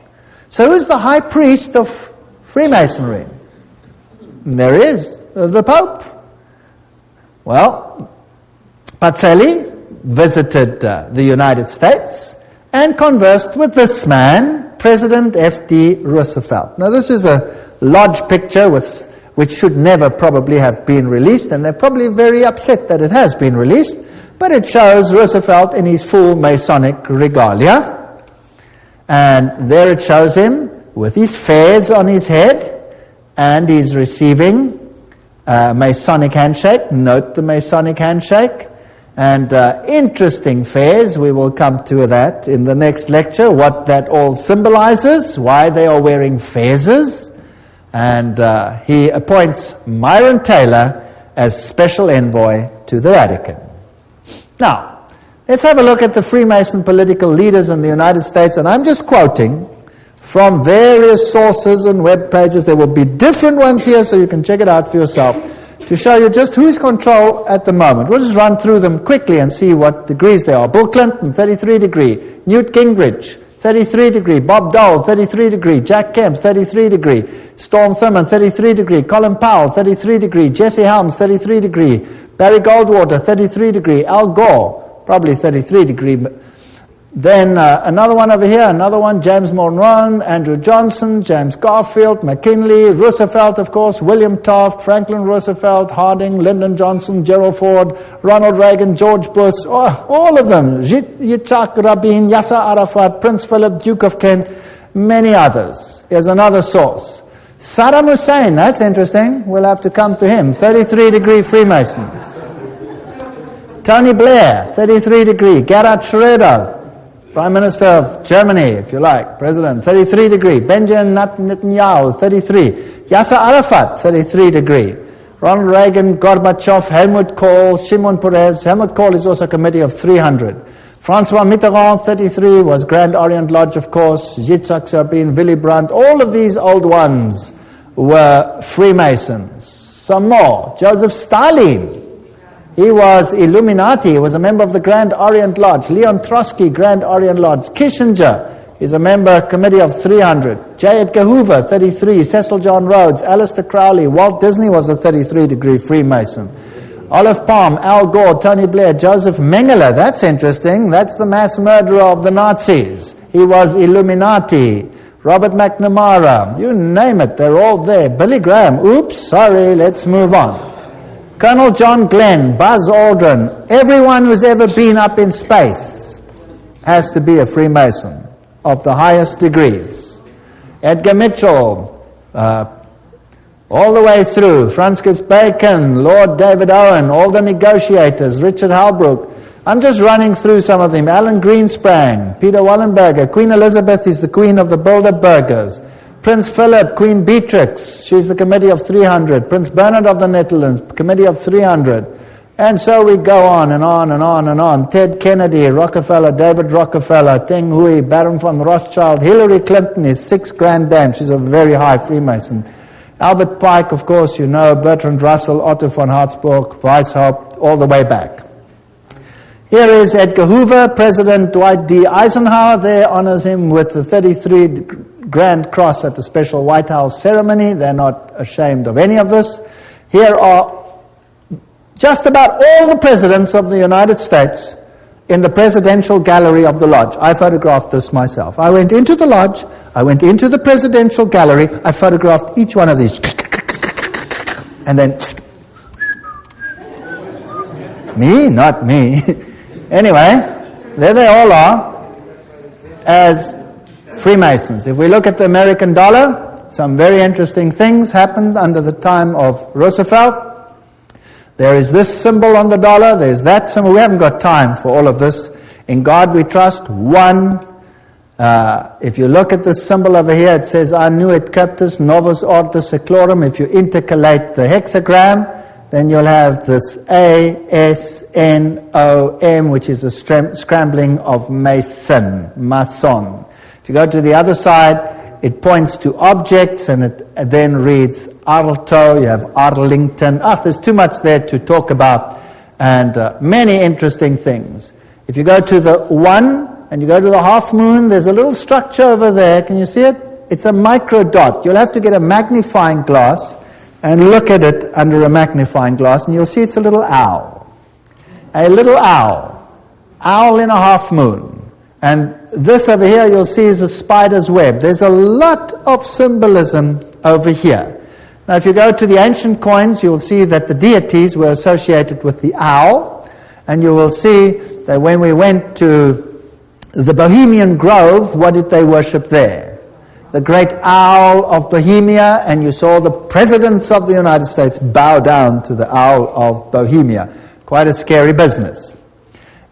So who's the High Priest of Freemasonry? And there is, the Pope. Well, Pacelli visited the United States and conversed with this man, President F.D. Roosevelt. Now this is a large picture which should never probably have been released, and they're probably very upset that it has been released, but it shows Roosevelt in his full Masonic regalia. And there it shows him with his fez on his head, and he's receiving a Masonic handshake. Note the Masonic handshake. And interesting fez, we will come to that in the next lecture, what that all symbolizes, why they are wearing fezes. And he appoints Myron Taylor as special envoy to the Vatican. Now, let's have a look at the Freemason political leaders in the United States, and I'm just quoting from various sources and web pages. There will be different ones here, so you can check it out for yourself, to show you just who's control at the moment. We'll just run through them quickly and see what degrees they are. Bill Clinton, 33 degree. Newt Gingrich, 33 degree. Bob Dole, 33 degree. Jack Kemp, 33 degree. Storm Thurmond, 33 degree. Colin Powell, 33 degree. Jesse Helms, 33 degree. Barry Goldwater, 33 degree. Al Gore, probably 33 degree. Then another one over here, another one, James Monroe, Andrew Johnson, James Garfield, McKinley, Roosevelt, of course, William Taft, Franklin Roosevelt, Harding, Lyndon Johnson, Gerald Ford, Ronald Reagan, George Bush, all of them, Yitzhak Rabin, Yasser Arafat, Prince Philip, Duke of Kent, many others. Here's another source. Saddam Hussein, that's interesting, we'll have to come to him, 33 degree Freemason. Tony Blair, 33 degree. Gerhard Schroeder, Prime Minister of Germany, if you like, President, 33 degree. Benjamin Netanyahu, 33. Yasser Arafat, 33 degree. Ronald Reagan, Gorbachev, Helmut Kohl, Shimon Peres. Helmut Kohl is also a committee of 300. Francois Mitterrand, 33, was Grand Orient Lodge, of course. Yitzhak Rabin, Willy Brandt, all of these old ones were Freemasons. Some more. Joseph Stalin, he was Illuminati, he was a member of the Grand Orient Lodge. Leon Trotsky, Grand Orient Lodge. Kissinger is a member, committee of 300. J. Edgar Hoover, 33. Cecil John Rhodes, Aleister Crowley. Walt Disney was a 33-degree Freemason. Olive Palm, Al Gore, Tony Blair, Joseph Mengele. That's interesting. That's the mass murderer of the Nazis. He was Illuminati. Robert McNamara. You name it, they're all there. Billy Graham. Oops, sorry, let's move on. Colonel John Glenn, Buzz Aldrin, everyone who's ever been up in space has to be a Freemason of the highest degrees. Edgar Mitchell, all the way through, Francis Bacon, Lord David Owen, all the negotiators, Richard Halbrook. I'm just running through some of them. Alan Greenspan, Peter Wallenberger, Queen Elizabeth is the queen of the Bilderbergers. Prince Philip, Queen Beatrix, she's the committee of 300. Prince Bernard of the Netherlands, committee of 300. And so we go on and on and on and on. Ted Kennedy, Rockefeller, David Rockefeller, Teng Hui, Baron von Rothschild. Hillary Clinton is 6 grand dam. She's a very high Freemason. Albert Pike, of course, you know, Bertrand Russell, Otto von Habsburg, Weishaupt, all the way back. Here is Edgar Hoover. President Dwight D. Eisenhower there honors him with the 33 Grand Cross at the special White House ceremony. They're not ashamed of any of this. Here are just about all the presidents of the United States in the presidential gallery of the lodge. I photographed this myself. I went into the lodge, I went into the presidential gallery, I photographed each one of these. And then... Me? Not me. Anyway, there they all are as Freemasons. If we look at the American dollar, some very interesting things happened under the time of Roosevelt. There is this symbol on the dollar, there's that symbol. We haven't got time for all of this. In God we trust. One. If you look at this symbol over here, it says Annuit Captus Novus Ordo Seclorum. If you intercalate the hexagram, then you'll have this A-S-N-O-M, which is a scrambling of Mason. If you go to the other side, it points to objects, and it then reads Arlto. You have Arlington. There's too much there to talk about, and many interesting things. If you go to the 1 and you go to the half moon, there's a little structure over there. Can you see it? It's a micro dot. You'll have to get a magnifying glass and look at it under a magnifying glass, and you'll see it's a little owl. A little owl. Owl in a half moon. And this over here you'll see is a spider's web. There's a lot of symbolism over here. Now if you go to the ancient coins, you'll see that the deities were associated with the owl. And you will see that when we went to the Bohemian Grove, what did they worship there? The great owl of Bohemia, and you saw the presidents of the United States bow down to the owl of Bohemia. Quite a scary business.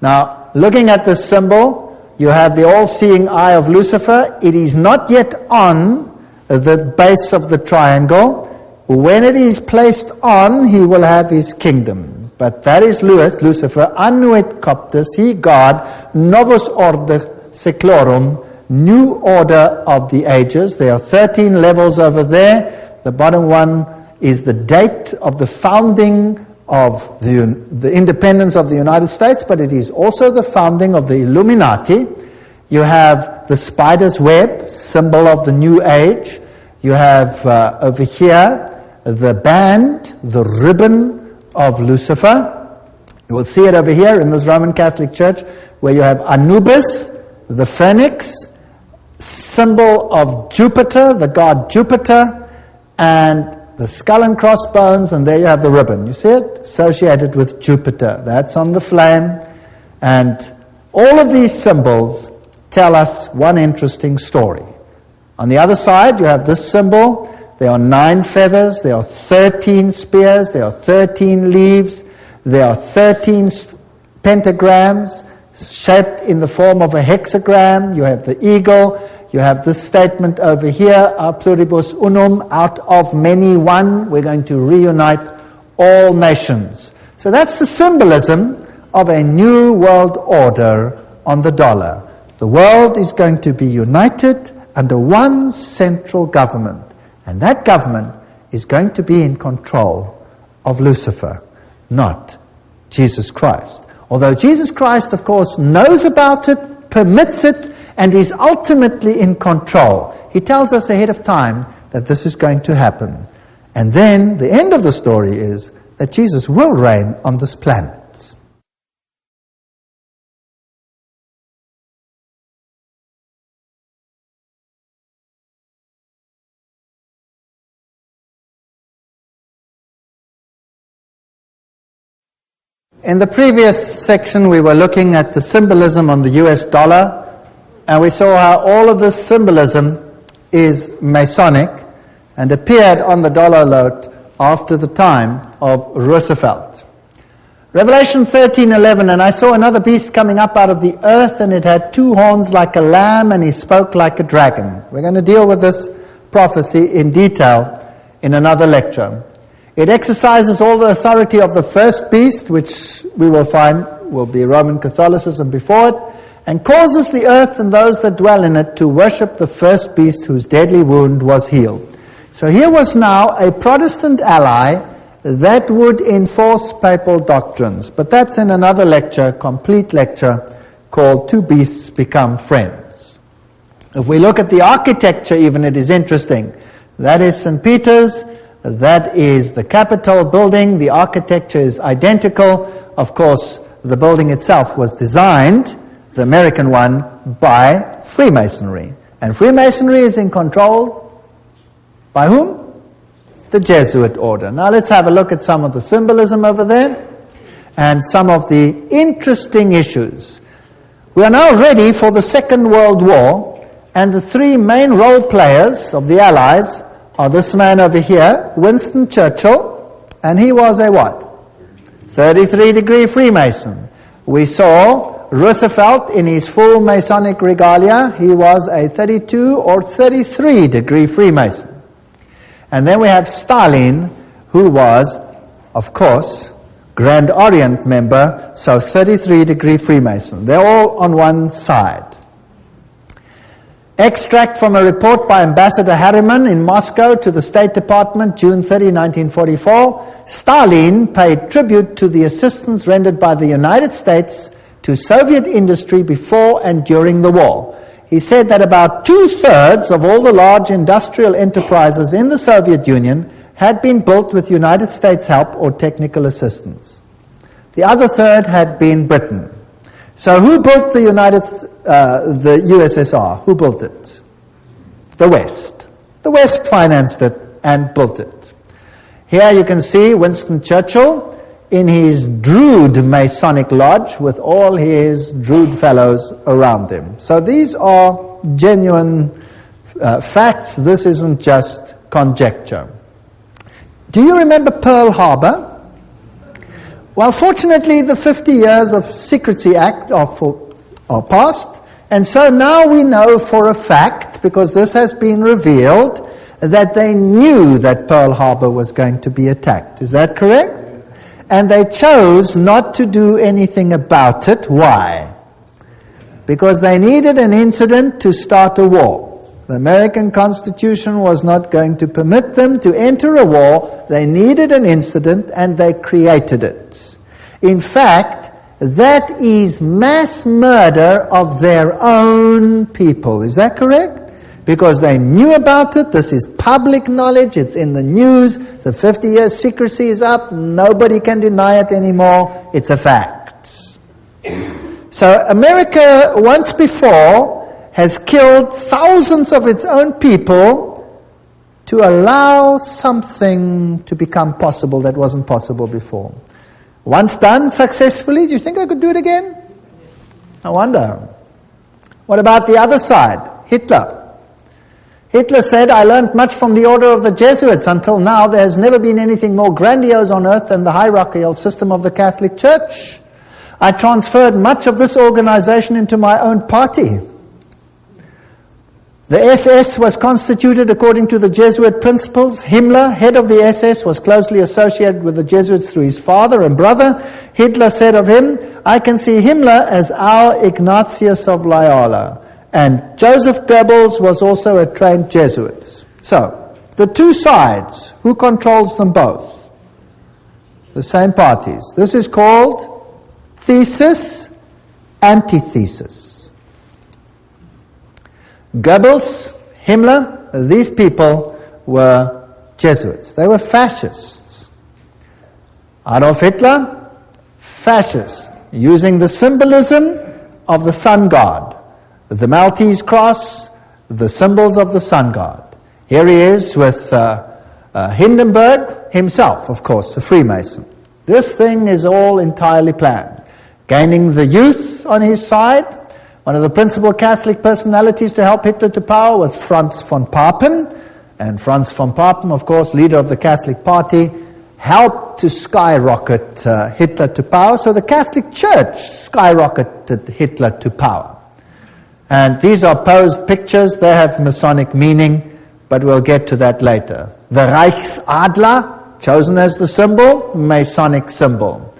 Now, looking at this symbol, you have the all-seeing eye of Lucifer. It is not yet on the base of the triangle. When it is placed on, he will have his kingdom. But that is Lucifer, Annuit Coptus, he God, Novus Ordo Seclorum, new order of the ages. There are 13 levels over there. The bottom one is the date of the founding of the independence of the United States, but it is also the founding of the Illuminati. You have the spider's web, symbol of the new age. You have over here the band, the ribbon of Lucifer. You will see it over here in this Roman Catholic Church, where you have Anubis, the phoenix, symbol of Jupiter, the god Jupiter, and the skull and crossbones, and there you have the ribbon. You see it? Associated with Jupiter. That's on the flame. And all of these symbols tell us one interesting story. On the other side, you have this symbol. There are 9 feathers. There are 13 spears. There are 13 leaves. There are 13 pentagrams. shaped in the form of a hexagram. You have the eagle. You have this statement over here, a pluribus unum, out of many one. We're going to reunite all nations. So that's the symbolism of a new world order on the dollar. The world is going to be united under one central government. And that government is going to be in control of Lucifer, not Jesus Christ. Although Jesus Christ, of course, knows about it, permits it, and is ultimately in control. He tells us ahead of time that this is going to happen. And then the end of the story is that Jesus will reign on this planet. In the previous section, we were looking at the symbolism on the US dollar, and we saw how all of this symbolism is Masonic and appeared on the dollar note after the time of Roosevelt. Revelation 13:11, and I saw another beast coming up out of the earth, and it had 2 horns like a lamb, and he spoke like a dragon. We're going to deal with this prophecy in detail in another lecture. It exercises all the authority of the first beast, which we will find will be Roman Catholicism before it, and causes the earth and those that dwell in it to worship the first beast whose deadly wound was healed. So here was now a Protestant ally that would enforce papal doctrines. But that's in another lecture, complete lecture, called Two Beasts Become Friends. If we look at the architecture even, it is interesting. That is St. Peter's. That is the Capitol building. The architecture is identical. Of course, the building itself was designed, the American one, by Freemasonry. And Freemasonry is in control by whom? The Jesuit order. Now let's have a look at some of the symbolism over there and some of the interesting issues. We are now ready for the Second World War, and the 3 main role players of the Allies are this man over here, Winston Churchill, and he was a what? 33-degree Freemason. We saw Roosevelt in his full Masonic regalia. He was a 32 or 33-degree Freemason. And then we have Stalin, who was, of course, Grand Orient member, so 33-degree Freemason. They're all on one side. Extract from a report by Ambassador Harriman in Moscow to the State Department, June 30, 1944. Stalin paid tribute to the assistance rendered by the United States to Soviet industry before and during the war. He said that about 2/3 of all the large industrial enterprises in the Soviet Union had been built with United States help or technical assistance. The other third had been Britain. So who built the USSR? Who built it? The West. The West financed it and built it. Here you can see Winston Churchill in his Druid Masonic Lodge with all his Druid fellows around him. So these are genuine facts. This isn't just conjecture. Do you remember Pearl Harbor? Well, fortunately, the 50 years of Secrecy Act are past, and so now we know for a fact, because this has been revealed, that they knew that Pearl Harbor was going to be attacked. Is that correct? And they chose not to do anything about it. Why? Because they needed an incident to start a war. The American Constitution was not going to permit them to enter a war. They needed an incident, and they created it. In fact, that is mass murder of their own people. Is that correct? Because they knew about it. This is public knowledge. It's in the news. The 50 years secrecy is up. Nobody can deny it anymore. It's a fact. So America, once before, has killed thousands of its own people to allow something to become possible that wasn't possible before. Once done successfully, do you think I could do it again? I wonder. What about the other side? Hitler. Hitler said, I learned much from the order of the Jesuits. Until now, there has never been anything more grandiose on earth than the hierarchical system of the Catholic Church. I transferred much of this organization into my own party. The SS was constituted according to the Jesuit principles. Himmler, head of the SS, was closely associated with the Jesuits through his father and brother. Hitler said of him, I can see Himmler as our Ignatius of Loyola. And Joseph Goebbels was also a trained Jesuit. So, the two sides, who controls them both? The same parties. This is called thesis, antithesis. Goebbels, Himmler, these people were Jesuits. They were fascists. Adolf Hitler, fascist, using the symbolism of the sun god. The Maltese cross, the symbols of the sun god. Here he is with Hindenburg himself, of course, a Freemason. This thing is all entirely planned. Gaining the youth on his side. One of the principal Catholic personalities to help Hitler to power was Franz von Papen. And Franz von Papen, of course, leader of the Catholic Party, helped to skyrocket Hitler to power. So the Catholic Church skyrocketed Hitler to power. And these are posed pictures. They have Masonic meaning, but we'll get to that later. The Reichsadler, chosen as the symbol, Masonic symbol.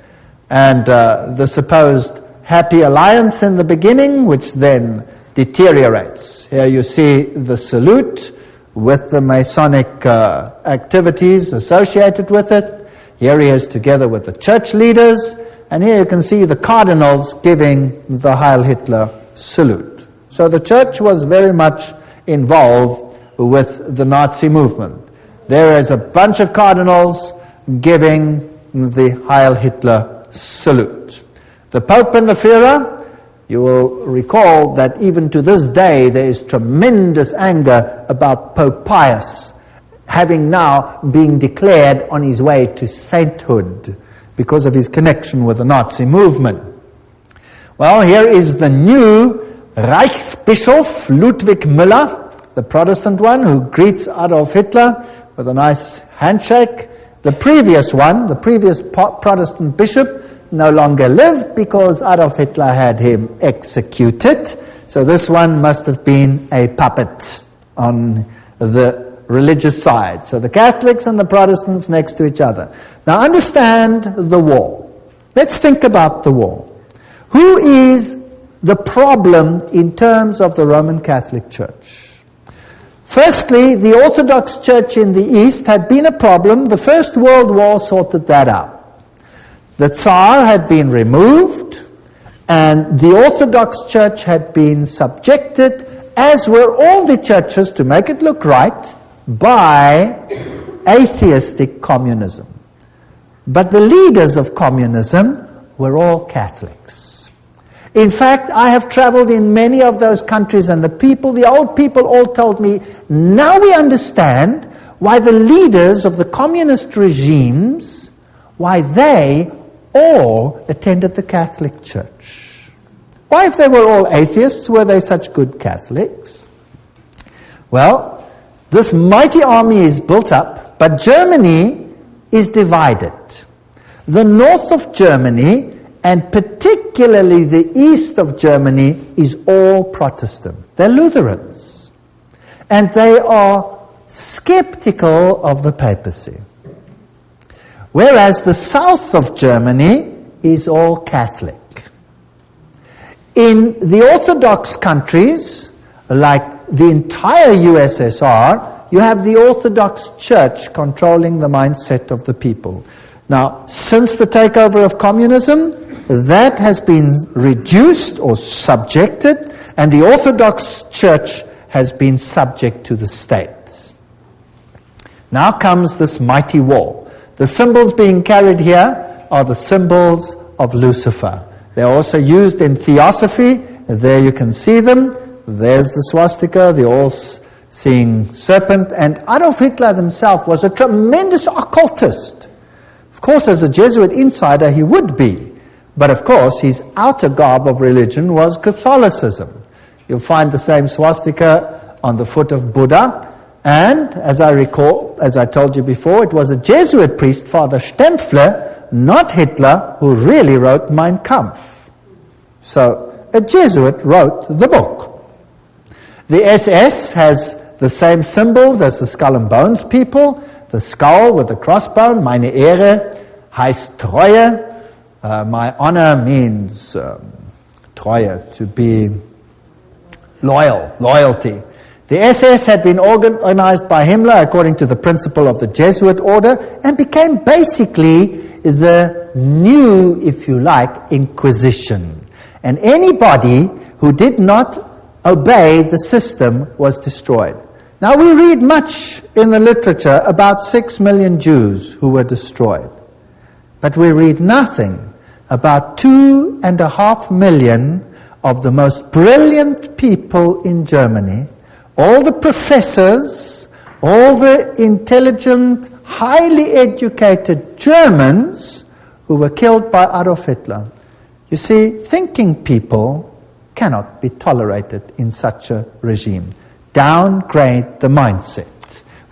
And the supposed happy alliance in the beginning, which then deteriorates. Here you see the salute with the Masonic activities associated with it. Here he is together with the church leaders. And here you can see the cardinals giving the Heil Hitler salute. So the church was very much involved with the Nazi movement. There is a bunch of cardinals giving the Heil Hitler salute. The Pope and the Führer, you will recall that even to this day there is tremendous anger about Pope Pius having now been declared on his way to sainthood because of his connection with the Nazi movement. Well, here is the new Reichsbischof Ludwig Müller, the Protestant one, who greets Adolf Hitler with a nice handshake. The previous one, the previous Protestant bishop, no longer lived because Adolf Hitler had him executed. So this one must have been a puppet on the religious side. So the Catholics and the Protestants next to each other. Now understand the war. Let's think about the war. Who is the problem in terms of the Roman Catholic Church? Firstly, the Orthodox Church in the East had been a problem. The First World War sorted that out. The Tsar had been removed, and the Orthodox Church had been subjected, as were all the churches, to make it look right, by atheistic communism. But the leaders of communism were all Catholics. In fact, I have traveled in many of those countries, and the old people all told me, now we understand why the leaders of the communist regimes, why they all attended the Catholic Church. Why, if they were all atheists, were they such good Catholics? Well, this mighty army is built up, but Germany is divided. The north of Germany, and particularly the east of Germany, is all Protestant. They're Lutherans. And they are skeptical of the papacy. Whereas the south of Germany is all Catholic. In the Orthodox countries, like the entire USSR, you have the Orthodox Church controlling the mindset of the people. Now, since the takeover of communism, that has been reduced or subjected, and the Orthodox Church has been subject to the state. Now comes this mighty war. The symbols being carried here are the symbols of Lucifer. They're also used in theosophy. There you can see them. There's the swastika, the all-seeing serpent. And Adolf Hitler himself was a tremendous occultist. Of course, as a Jesuit insider, he would be. But of course, his outer garb of religion was Catholicism. You'll find the same swastika on the foot of Buddha. And, as I recall, as I told you before, it was a Jesuit priest, Father Stempfler, not Hitler, who really wrote Mein Kampf. So, a Jesuit wrote the book. The SS has the same symbols as the Skull and Bones people. The skull with the crossbone, meine Ehre, heißt Treue. My honor means Treue, to be loyal, loyalty. The SS had been organized by Himmler according to the principle of the Jesuit order and became basically the new, if you like, Inquisition. And anybody who did not obey the system was destroyed. Now we read much in the literature about 6 million Jews who were destroyed. But we read nothing about 2.5 million of the most brilliant people in Germany, all the professors, all the intelligent, highly educated Germans who were killed by Adolf Hitler. You see, thinking people cannot be tolerated in such a regime. Downgrade the mindset.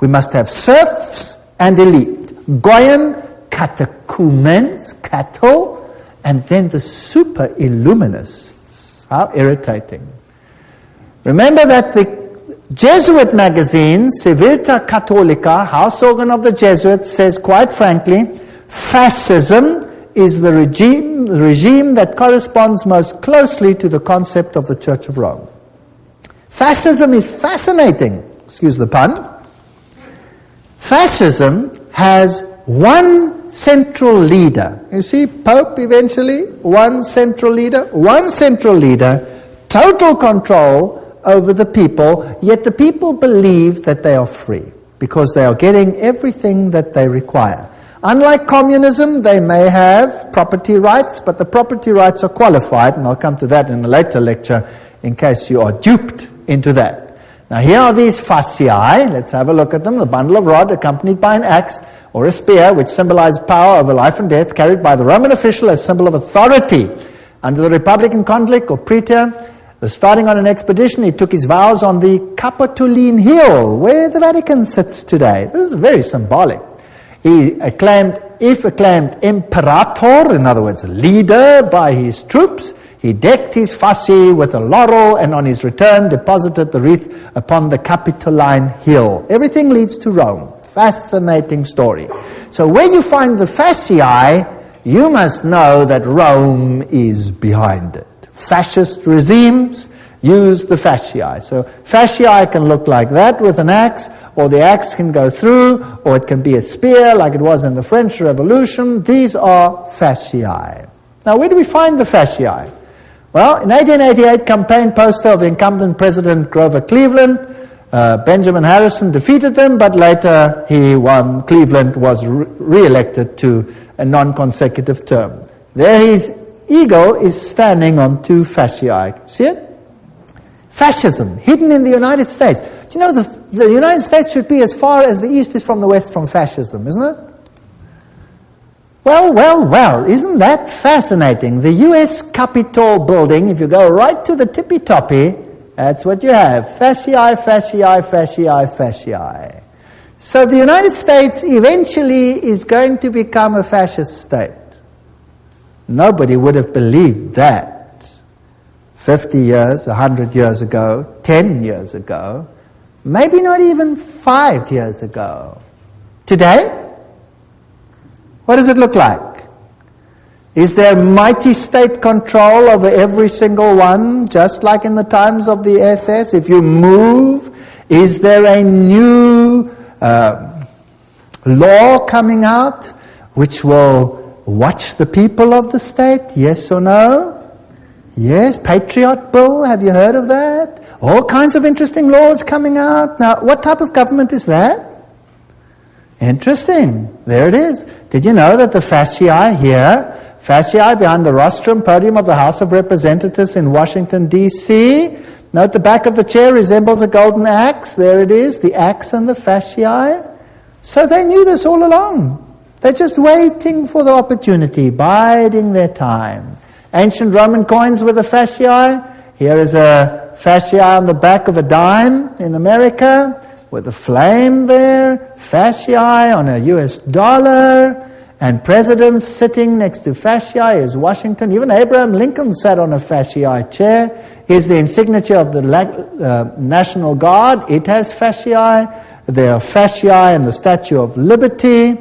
We must have serfs and elite. Goyen, catechumens, cattle, and then the super illuminists. How irritating. Remember that the Jesuit magazine, Civiltà Cattolica, house organ of the Jesuits, says quite frankly, fascism is the regime that corresponds most closely to the concept of the Church of Rome. Fascism is fascinating, excuse the pun. Fascism has one central leader. You see, Pope eventually, one central leader, total control over the people, yet the people believe that they are free because they are getting everything that they require. Unlike communism, they may have property rights, but the property rights are qualified, and I'll come to that in a later lecture in case you are duped into that. Now here are these fasciae. Let's have a look at them. The bundle of rod accompanied by an axe or a spear, which symbolized power over life and death, carried by the Roman official as symbol of authority. Under the Republican Conflict or Praetor, starting on an expedition, he took his vows on the Capitoline Hill, where the Vatican sits today. This is very symbolic. He acclaimed imperator, in other words, leader by his troops. He decked his fasci with a laurel, and on his return deposited the wreath upon the Capitoline Hill. Everything leads to Rome. Fascinating story. So when you find the fasciae, you must know that Rome is behind it. Fascist regimes use the fasciae. So fasciae can look like that with an axe, or the axe can go through, or it can be a spear like it was in the French Revolution. These are fasciae. Now where do we find the fasciae? Well, in 1888, campaign poster of incumbent President Grover Cleveland, Benjamin Harrison defeated them, but later he won. Cleveland was re-elected to a non-consecutive term. There his eagle is standing on 2 fasciae. See it? Fascism, hidden in the United States. Do you know the United States should be as far as the East is from the West from fascism, isn't it? Well, isn't that fascinating? The U.S. Capitol building, if you go right to the tippy-toppy, that's what you have. Fasciae, fasciae, fasciae, fasciae. So the United States eventually is going to become a fascist state. Nobody would have believed that 50 years, 100 years ago, 10 years ago, maybe not even 5 years ago. Today, what does it look like? Is there mighty state control over every single one, just like in the times of the SS? If you move, is there a new law coming out which will watch the people of the state? Yes or no? Yes, Patriot Bill, have you heard of that? All kinds of interesting laws coming out. Now, what type of government is that? Interesting. There it is. Did you know that the fasciae here, fasciae behind the rostrum podium of the House of Representatives in Washington, D.C., note the back of the chair resembles a golden axe. There it is, the axe and the fasciae. So they knew this all along. They're just waiting for the opportunity, biding their time. Ancient Roman coins with a fasciae. Here is a fasciae on the back of a dime in America. with a flame there, fasciae on a US dollar, and presidents sitting next to fasciae is Washington. Even Abraham Lincoln sat on a fasciae chair. Here's the insignia of the National Guard. It has fasciae. There are fasciae in the Statue of Liberty.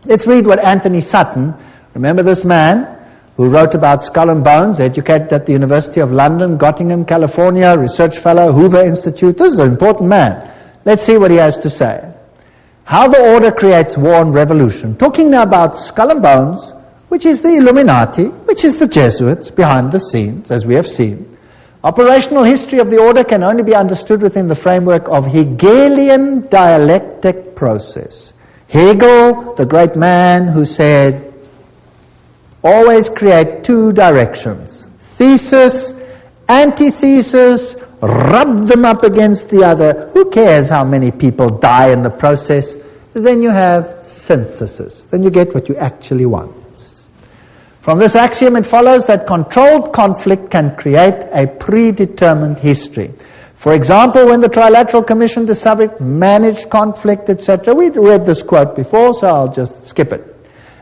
Let's read what Anthony Sutton, remember this man who wrote about Skull and Bones, educated at the University of London, Gottingen, California, research fellow, Hoover Institute. This is an important man. Let's see what he has to say. How the order creates war and revolution. Talking now about Skull and Bones, which is the Illuminati, which is the Jesuits behind the scenes, as we have seen. Operational history of the order can only be understood within the framework of Hegelian dialectic process. Hegel, the great man who said, always create two directions. Thesis, antithesis, rub them up against the other. Who cares how many people die in the process? Then you have synthesis. Then you get what you actually want. From this axiom it follows that controlled conflict can create a predetermined history. For example, when the Trilateral Commission de Savic managed conflict, etc. We read this quote before, so I'll just skip it.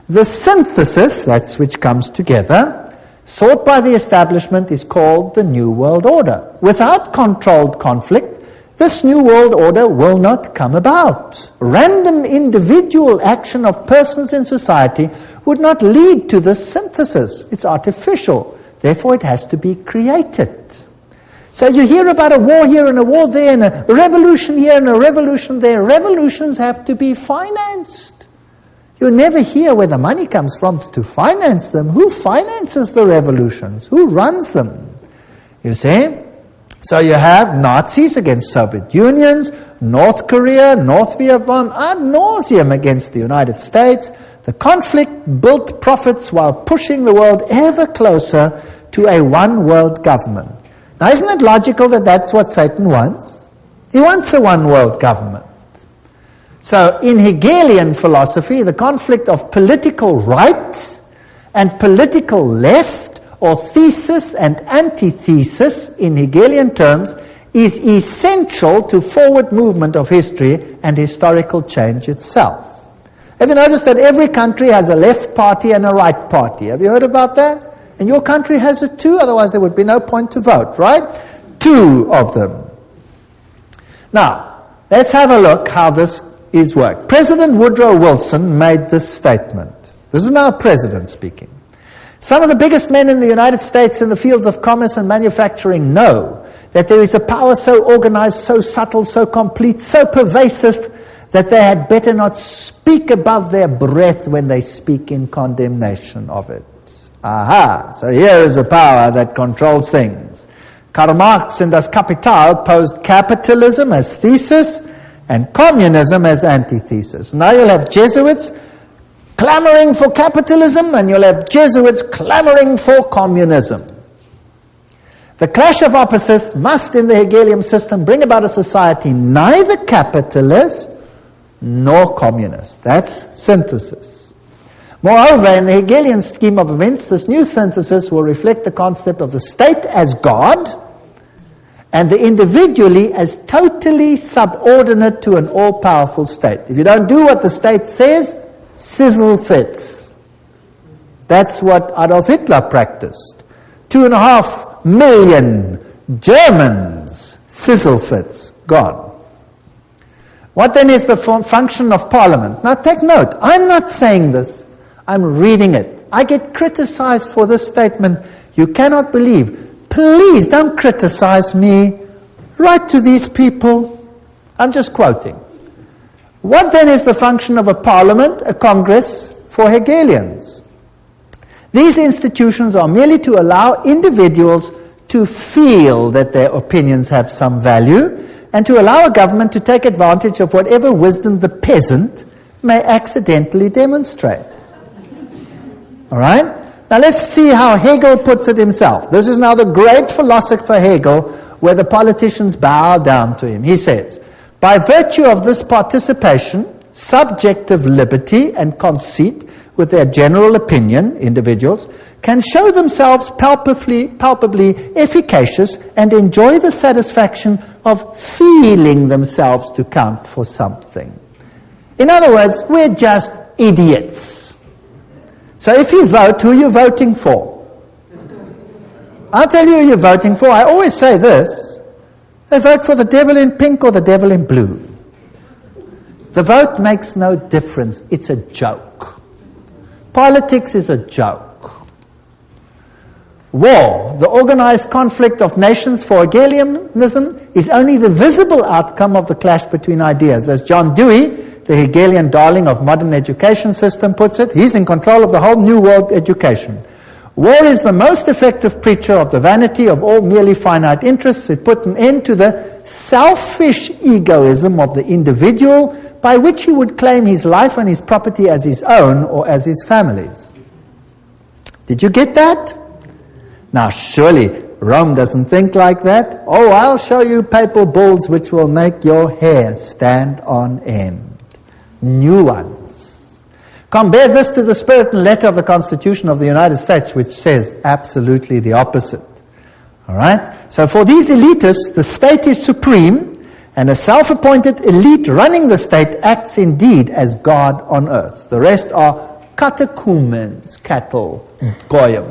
The synthesis, that's which comes together, sought by the establishment is called the New World Order. Without controlled conflict, this New World Order will not come about. Random individual action of persons in society would not lead to this synthesis. It's artificial. Therefore, it has to be created. So you hear about a war here and a war there and a revolution here and a revolution there. Revolutions have to be financed. You never hear where the money comes from to finance them. Who finances the revolutions? Who runs them? You see? So you have Nazis against Soviet Unions, North Korea, North Vietnam, ad nauseum against the United States. The conflict built profits while pushing the world ever closer to a one-world government. Now, isn't it logical that that's what Satan wants? He wants a one-world government. So, in Hegelian philosophy, the conflict of political right and political left, or thesis and antithesis in Hegelian terms, is essential to forward movement of history and historical change itself. Have you noticed that every country has a left party and a right party? Have you heard about that? And your country has it too, otherwise there would be no point to vote, right? Two of them. Now, let's have a look how this is worked. President Woodrow Wilson made this statement. This is now a president speaking. Some of the biggest men in the United States in the fields of commerce and manufacturing know that there is a power so organized, so subtle, so complete, so pervasive that they had better not speak above their breath when they speak in condemnation of it. Aha! So here is a power that controls things. Karl Marx in Das Kapital posed capitalism as thesis and communism as antithesis. Now you'll have Jesuits clamoring for capitalism and you'll have Jesuits clamoring for communism. The clash of opposites must, in the Hegelian system, bring about a society neither capitalist nor communist. That's synthesis. Moreover, in the Hegelian scheme of events, this new synthesis will reflect the concept of the state as God and the individually as totally subordinate to an all-powerful state. If you don't do what the state says, sizzle fits. That's what Adolf Hitler practiced. 2.5 million Germans, sizzle fits, gone. What then is the function of Parliament? Now take note, I'm not saying this, I'm reading it. I get criticized for this statement. You cannot believe. Please don't criticize me. Write to these people. I'm just quoting. What then is the function of a parliament, a congress, for Hegelians? These institutions are merely to allow individuals to feel that their opinions have some value and to allow a government to take advantage of whatever wisdom the peasant may accidentally demonstrate. All right? Now let's see how Hegel puts it himself. This is now the great philosopher Hegel, where the politicians bow down to him. He says, by virtue of this participation, subjective liberty and conceit with their general opinion, individuals, can show themselves palpably efficacious and enjoy the satisfaction of feeling themselves to count for something. In other words, we're just idiots. So if you vote, who are you voting for? I'll tell you who you're voting for. I always say this. They vote for the devil in pink or the devil in blue. The vote makes no difference. It's a joke. Politics is a joke. War, the organized conflict of nations for Hegelianism, is only the visible outcome of the clash between ideas. As John Dewey, the Hegelian darling of modern education system, puts it, he's in control of the whole new world education. War is the most effective preacher of the vanity of all merely finite interests. It put an end to the selfish egoism of the individual, by which he would claim his life and his property as his own or as his family's. Did you get that? Now surely Rome doesn't think like that. Oh, I'll show you papal bulls which will make your hair stand on end. New ones. Compare this to the spirit and letter of the Constitution of the United States, which says absolutely the opposite. All right? So for these elitists, the state is supreme, and a self-appointed elite running the state acts indeed as God on earth. The rest are catechumens, cattle, goyim.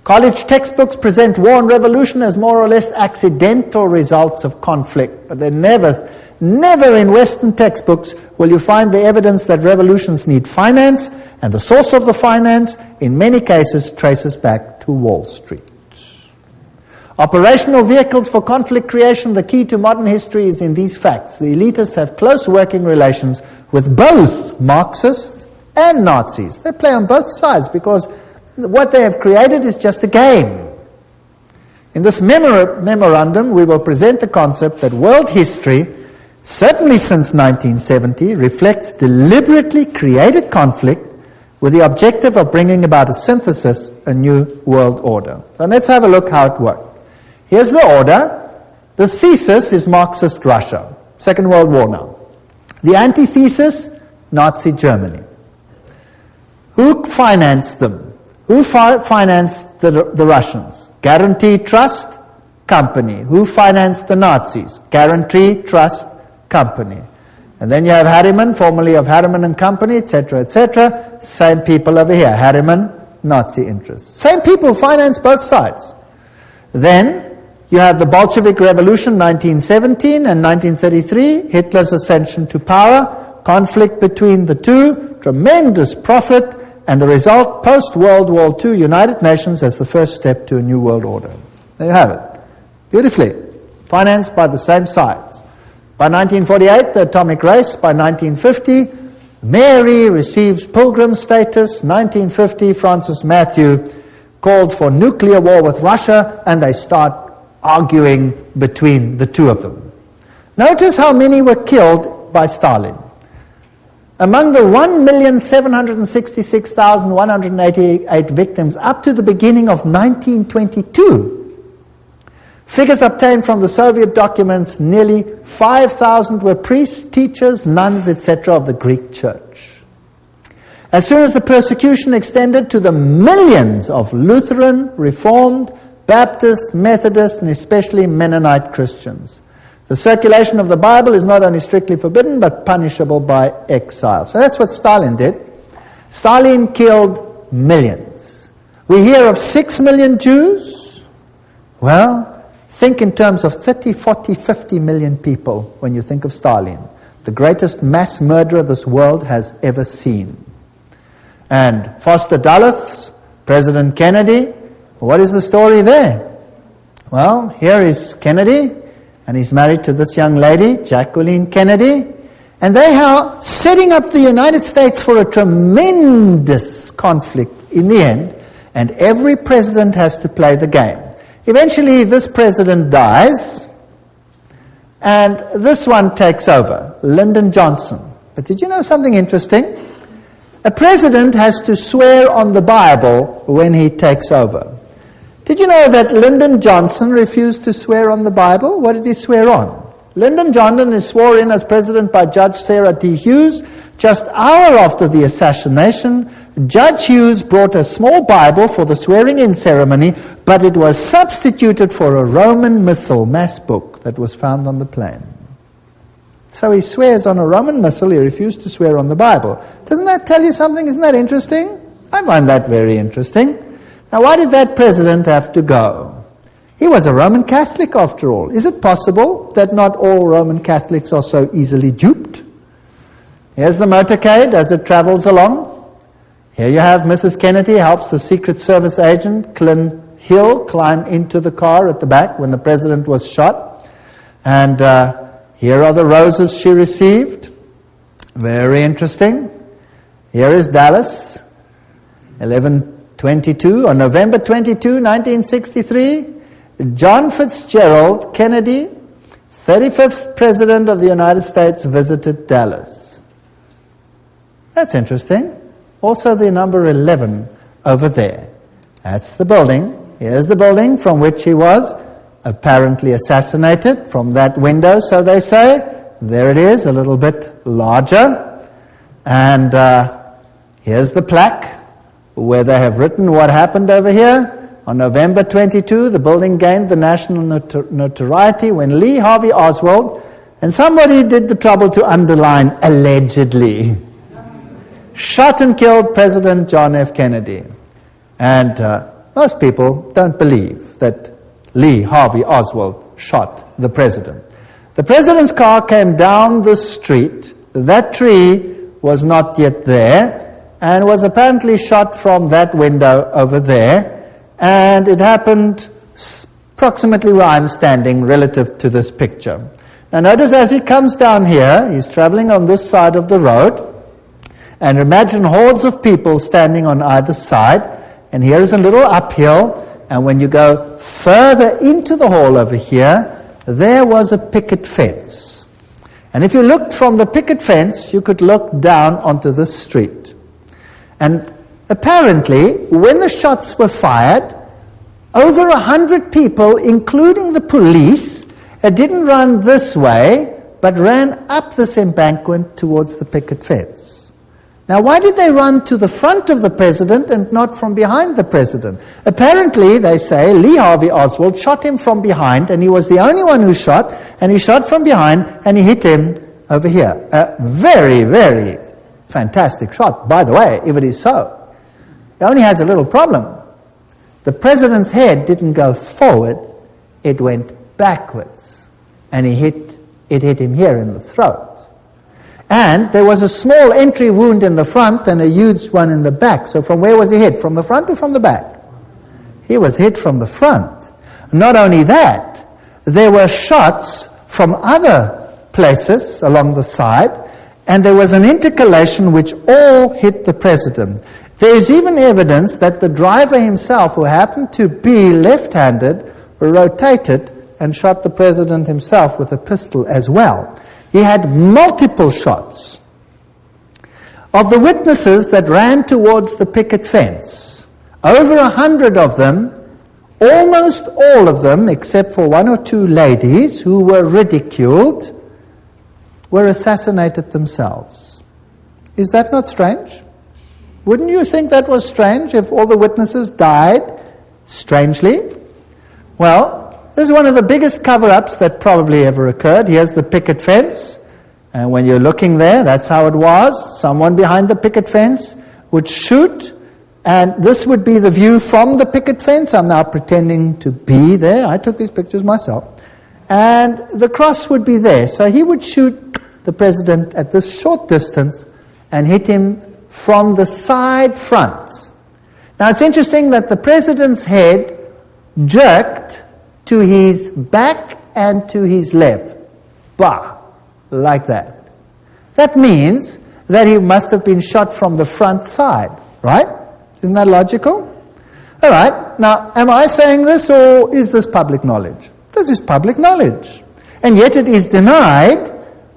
College textbooks present war and revolution as more or less accidental results of conflict, but they never in Western textbooks will you find the evidence that revolutions need finance, and the source of the finance, in many cases, traces back to Wall Street. Operational vehicles for conflict creation, the key to modern history is in these facts. The elitists have close working relations with both Marxists and Nazis. They play on both sides because what they have created is just a game. In this memorandum, we will present the concept that world history, certainly since 1970, reflects deliberately created conflict with the objective of bringing about a synthesis, a new world order. So let's have a look how it worked. Here's the order. The thesis is Marxist Russia, Second World War now. The antithesis, Nazi Germany. Who financed them? Who financed the Russians? Guarantee Trust Company. Who financed the Nazis? Guarantee Trust Company. And then you have Harriman, formerly of Harriman and Company, etc., etc. Same people over here. Harriman, Nazi interests. Same people finance both sides. Then you have the Bolshevik Revolution, 1917 and 1933, Hitler's ascension to power, conflict between the two, tremendous profit, and the result, post-World War II, United Nations as the first step to a new world order. There you have it. Beautifully. Financed by the same sides. By 1948, the atomic race. By 1950, Mary receives pilgrim status. 1950, Francis Matthew calls for nuclear war with Russia, and they start arguing between the two of them. Notice how many were killed by Stalin. Among the 1,766,188 victims up to the beginning of 1922, figures obtained from the Soviet documents, nearly 5,000 were priests, teachers, nuns, etc. of the Greek church. As soon as the persecution extended to the millions of Lutheran, Reformed, Baptist, Methodist, and especially Mennonite Christians, the circulation of the Bible is not only strictly forbidden, but punishable by exile. So that's what Stalin did. Stalin killed millions. We hear of 6 million Jews. Well, think in terms of 30, 40, 50 million people when you think of Stalin. The greatest mass murderer this world has ever seen. And Foster Dulles, President Kennedy, what is the story there? Well, here is Kennedy, and he's married to this young lady, Jacqueline Kennedy, and they are setting up the United States for a tremendous conflict in the end, and every president has to play the game. Eventually, this president dies, and this one takes over, Lyndon Johnson. But did you know something interesting? A president has to swear on the Bible when he takes over. Did you know that Lyndon Johnson refused to swear on the Bible? What did he swear on? Lyndon Johnson is sworn in as president by Judge Sarah D. Hughes. Just an hour after the assassination, Judge Hughes brought a small Bible for the swearing-in ceremony, but it was substituted for a Roman Missal mass book. that was found on the plane. So he swears on a Roman missile, he refused to swear on the Bible. Doesn't that tell you something? Isn't that interesting? I find that very interesting. Now, why did that president have to go? He was a Roman Catholic after all. Is it possible that not all Roman Catholics are so easily duped? Here's the motorcade as it travels along. Here you have Mrs. Kennedy helps the Secret Service agent, Clint Hill, climb into the car at the back when the president was shot. And here are the roses she received. Very interesting. Here is Dallas, 11/22, on November 22, 1963. John Fitzgerald Kennedy, 35th President of the United States, visited Dallas. That's interesting. Also the number 11 over there. That's the building. Here's the building from which he was apparently assassinated, from that window, so they say. There it is, a little bit larger. And here's the plaque where they have written what happened over here. On November 22, the building gained the national notoriety when Lee Harvey Oswald, and somebody did the trouble to underline allegedly, shot and killed President John F. Kennedy. And most people don't believe that Lee Harvey Oswald shot the president. The president's car came down the street. That tree was not yet there and was apparently shot from that window over there. And it happened approximately where I'm standing relative to this picture. Now notice as he comes down here, he's traveling on this side of the road. And imagine hordes of people standing on either side. And here is a little uphill. And when you go further into the hall over here, there was a picket fence. And if you looked from the picket fence, you could look down onto the street. And apparently, when the shots were fired, over 100 people, including the police, didn't run this way, but ran up this embankment towards the picket fence. Now, why did they run to the front of the president and not from behind the president? Apparently, they say, Lee Harvey Oswald shot him from behind, and he was the only one who shot, and he shot from behind, and he hit him over here. A very, very fantastic shot, by the way, if it is so. It only has a little problem. The president's head didn't go forward, it went backwards. And it hit him here in the throat. And there was a small entry wound in the front and a huge one in the back. So from where was he hit? From the front or from the back? He was hit from the front. Not only that, there were shots from other places along the side, and there was an intercalation which all hit the president. There is even evidence that the driver himself, who happened to be left-handed, rotated and shot the president himself with a pistol as well. He had multiple shots. Of the witnesses that ran towards the picket fence, over 100 of them, almost all of them, except for one or two ladies who were ridiculed, were assassinated themselves. Is that not strange? Wouldn't you think that was strange if all the witnesses died strangely? Well, this is one of the biggest cover-ups that probably ever occurred. Here's the picket fence. And when you're looking there, that's how it was. Someone behind the picket fence would shoot. And this would be the view from the picket fence. I'm now pretending to be there. I took these pictures myself. And the cross would be there. So he would shoot the president at this short distance and hit him from the side front. Now it's interesting that the president's head jerked to his back and to his left. Bah! Like that. That means that he must have been shot from the front side, right? Isn't that logical? All right. Now, am I saying this, or is this public knowledge? This is public knowledge. And yet it is denied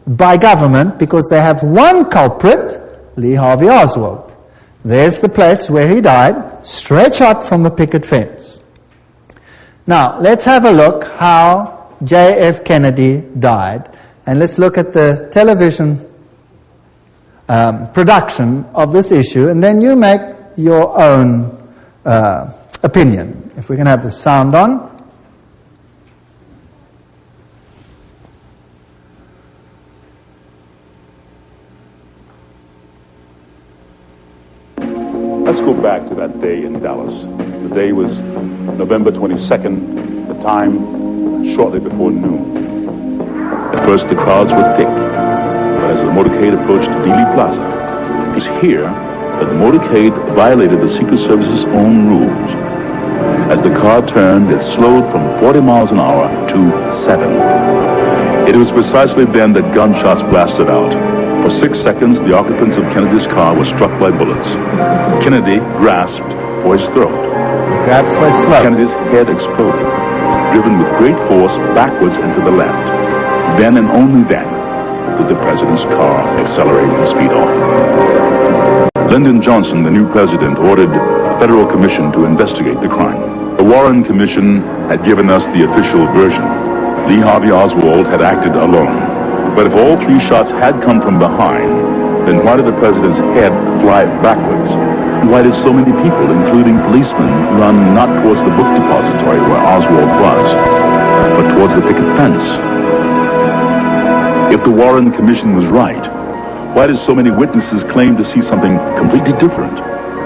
by government because they have one culprit, Lee Harvey Oswald. There's the place where he died, straight shot from the picket fence. Now, let's have a look how J.F. Kennedy died. And let's look at the television production of this issue, and then you make your own opinion. If we can have the sound on. go back to that day in Dallas. The day was November 22nd, the time shortly before noon. At first the crowds were thick, but as the motorcade approached Dealey Plaza, it was here that the motorcade violated the Secret Service's own rules. As the car turned, it slowed from 40 miles an hour to 7. It was precisely then that gunshots blasted out. For 6 seconds, the occupants of Kennedy's car were struck by bullets. Kennedy grasped for his throat. Grabs for his throat. Kennedy's head exploded, driven with great force backwards and to the left. Then and only then did the president's car accelerate and speed off. Lyndon Johnson, the new president, ordered a federal commission to investigate the crime. The Warren Commission had given us the official version. Lee Harvey Oswald had acted alone. But if all 3 shots had come from behind, then why did the president's head fly backwards? And why did so many people, including policemen, run not towards the book depository where Oswald was, but towards the picket fence? If the Warren Commission was right, why did so many witnesses claim to see something completely different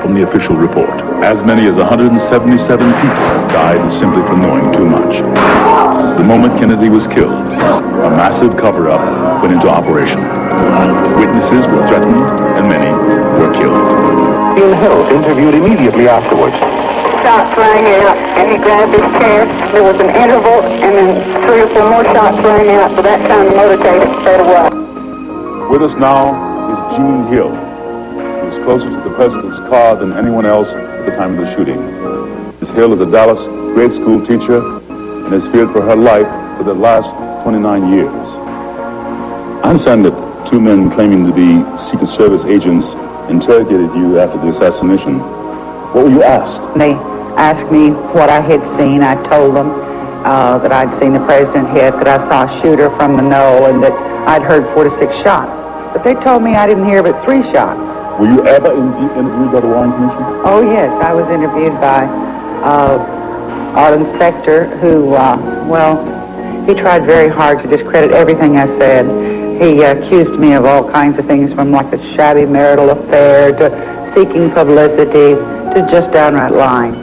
from the official report? As many as 177 people died simply for knowing too much. The moment Kennedy was killed, a massive cover-up went into operation. Witnesses were threatened, and many were killed. Bill Hill interviewed immediately afterwards. Shots rang out, and he grabbed his chest. There was an interval, and then 3 or 4 more shots rang out. By that time, the motorcade had sped away. With us now is Gene Hill, who is closer to the president's car than anyone else at the time of the shooting. Ms. Hill is a Dallas grade school teacher and has feared for her life for the last 29 years. I understand that 2 men claiming to be Secret Service agents interrogated you after the assassination. What were you asked? They asked me what I had seen. I told them that I'd seen the president hit, that I saw a shooter from the knoll, and that I'd heard 4 to 6 shots. But they told me I didn't hear but 3 shots. Were you ever interviewed by the Warren Commission? Oh, yes. I was interviewed by Arlen Specter, who, he tried very hard to discredit everything I said. He accused me of all kinds of things, from like a shabby marital affair to seeking publicity to just downright lying.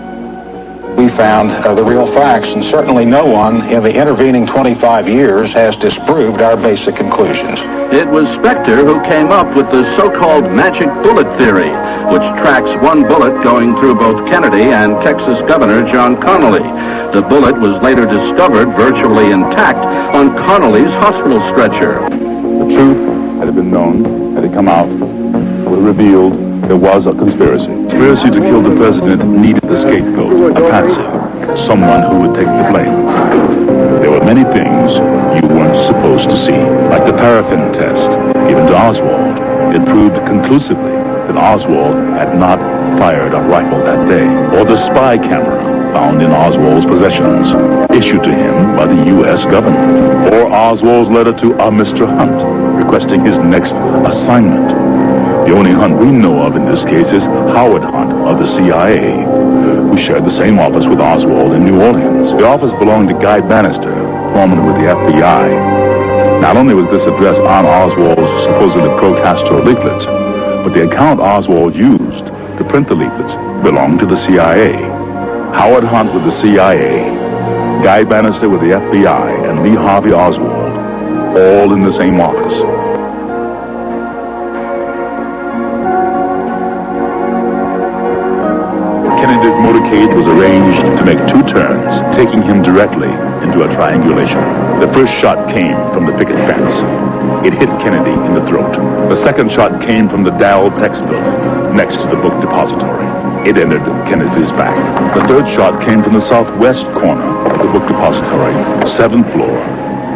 We found the real facts, and certainly no one in the intervening 25 years has disproved our basic conclusions. It was Specter who came up with the so-called magic bullet theory, which tracks one bullet going through both Kennedy and Texas Governor John Connally. The bullet was later discovered virtually intact on Connally's hospital stretcher. The truth, had it been known, had it come out, would have revealed there was a conspiracy. Conspiracy to kill the president needed a scapegoat, a patsy, someone who would take the blame. There were many things you weren't supposed to see, like the paraffin test given to Oswald. It proved conclusively that Oswald had not fired a rifle that day, or the spy camera found in Oswald's possessions, issued to him by the U.S. government, or Oswald's letter to a Mr. Hunt requesting his next assignment. The only Hunt we know of in this case is Howard Hunt of the CIA, who shared the same office with Oswald in New Orleans. The office belonged to Guy Bannister, foreman with the FBI. Not only was this address on Oswald's supposedly pro-Castro leaflets, but the account Oswald used to print the leaflets belonged to the CIA. Howard Hunt with the CIA, Guy Bannister with the FBI, and Lee Harvey Oswald, all in the same office. Kennedy's motorcade was arranged to make 2 turns, taking him directly into a triangulation. The first shot came from the picket fence. It hit Kennedy in the throat. The second shot came from the Dow Tex building, next to the book depository. It entered Kennedy's back. The third shot came from the southwest corner of the book depository, 7th floor.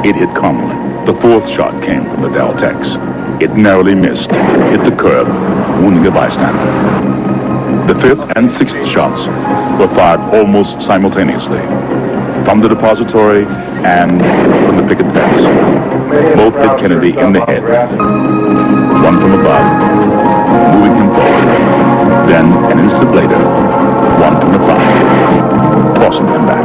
It hit Connally. The fourth shot came from the Dow Tex. It narrowly missed, hit the curb, wounding a bystander. The 5th and 6th shots were fired almost simultaneously, from the depository and from the picket fence. Both hit Kennedy in the head, one from above, moving him forward. Then, an instant later, one from the front, tossing him back.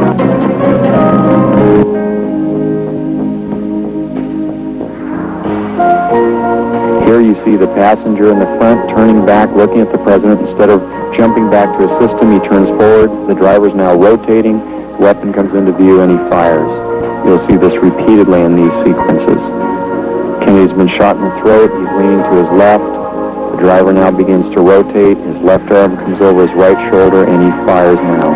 Here you see see the passenger in the front turning back, looking at the president. Instead of jumping back to his system, he turns forward. The driver's now rotating. Weapon comes into view, and he fires. You'll see this repeatedly in these sequences. Kennedy's been shot in the throat. He's leaning to his left. The driver now begins to rotate. His left arm comes over his right shoulder, and he fires now.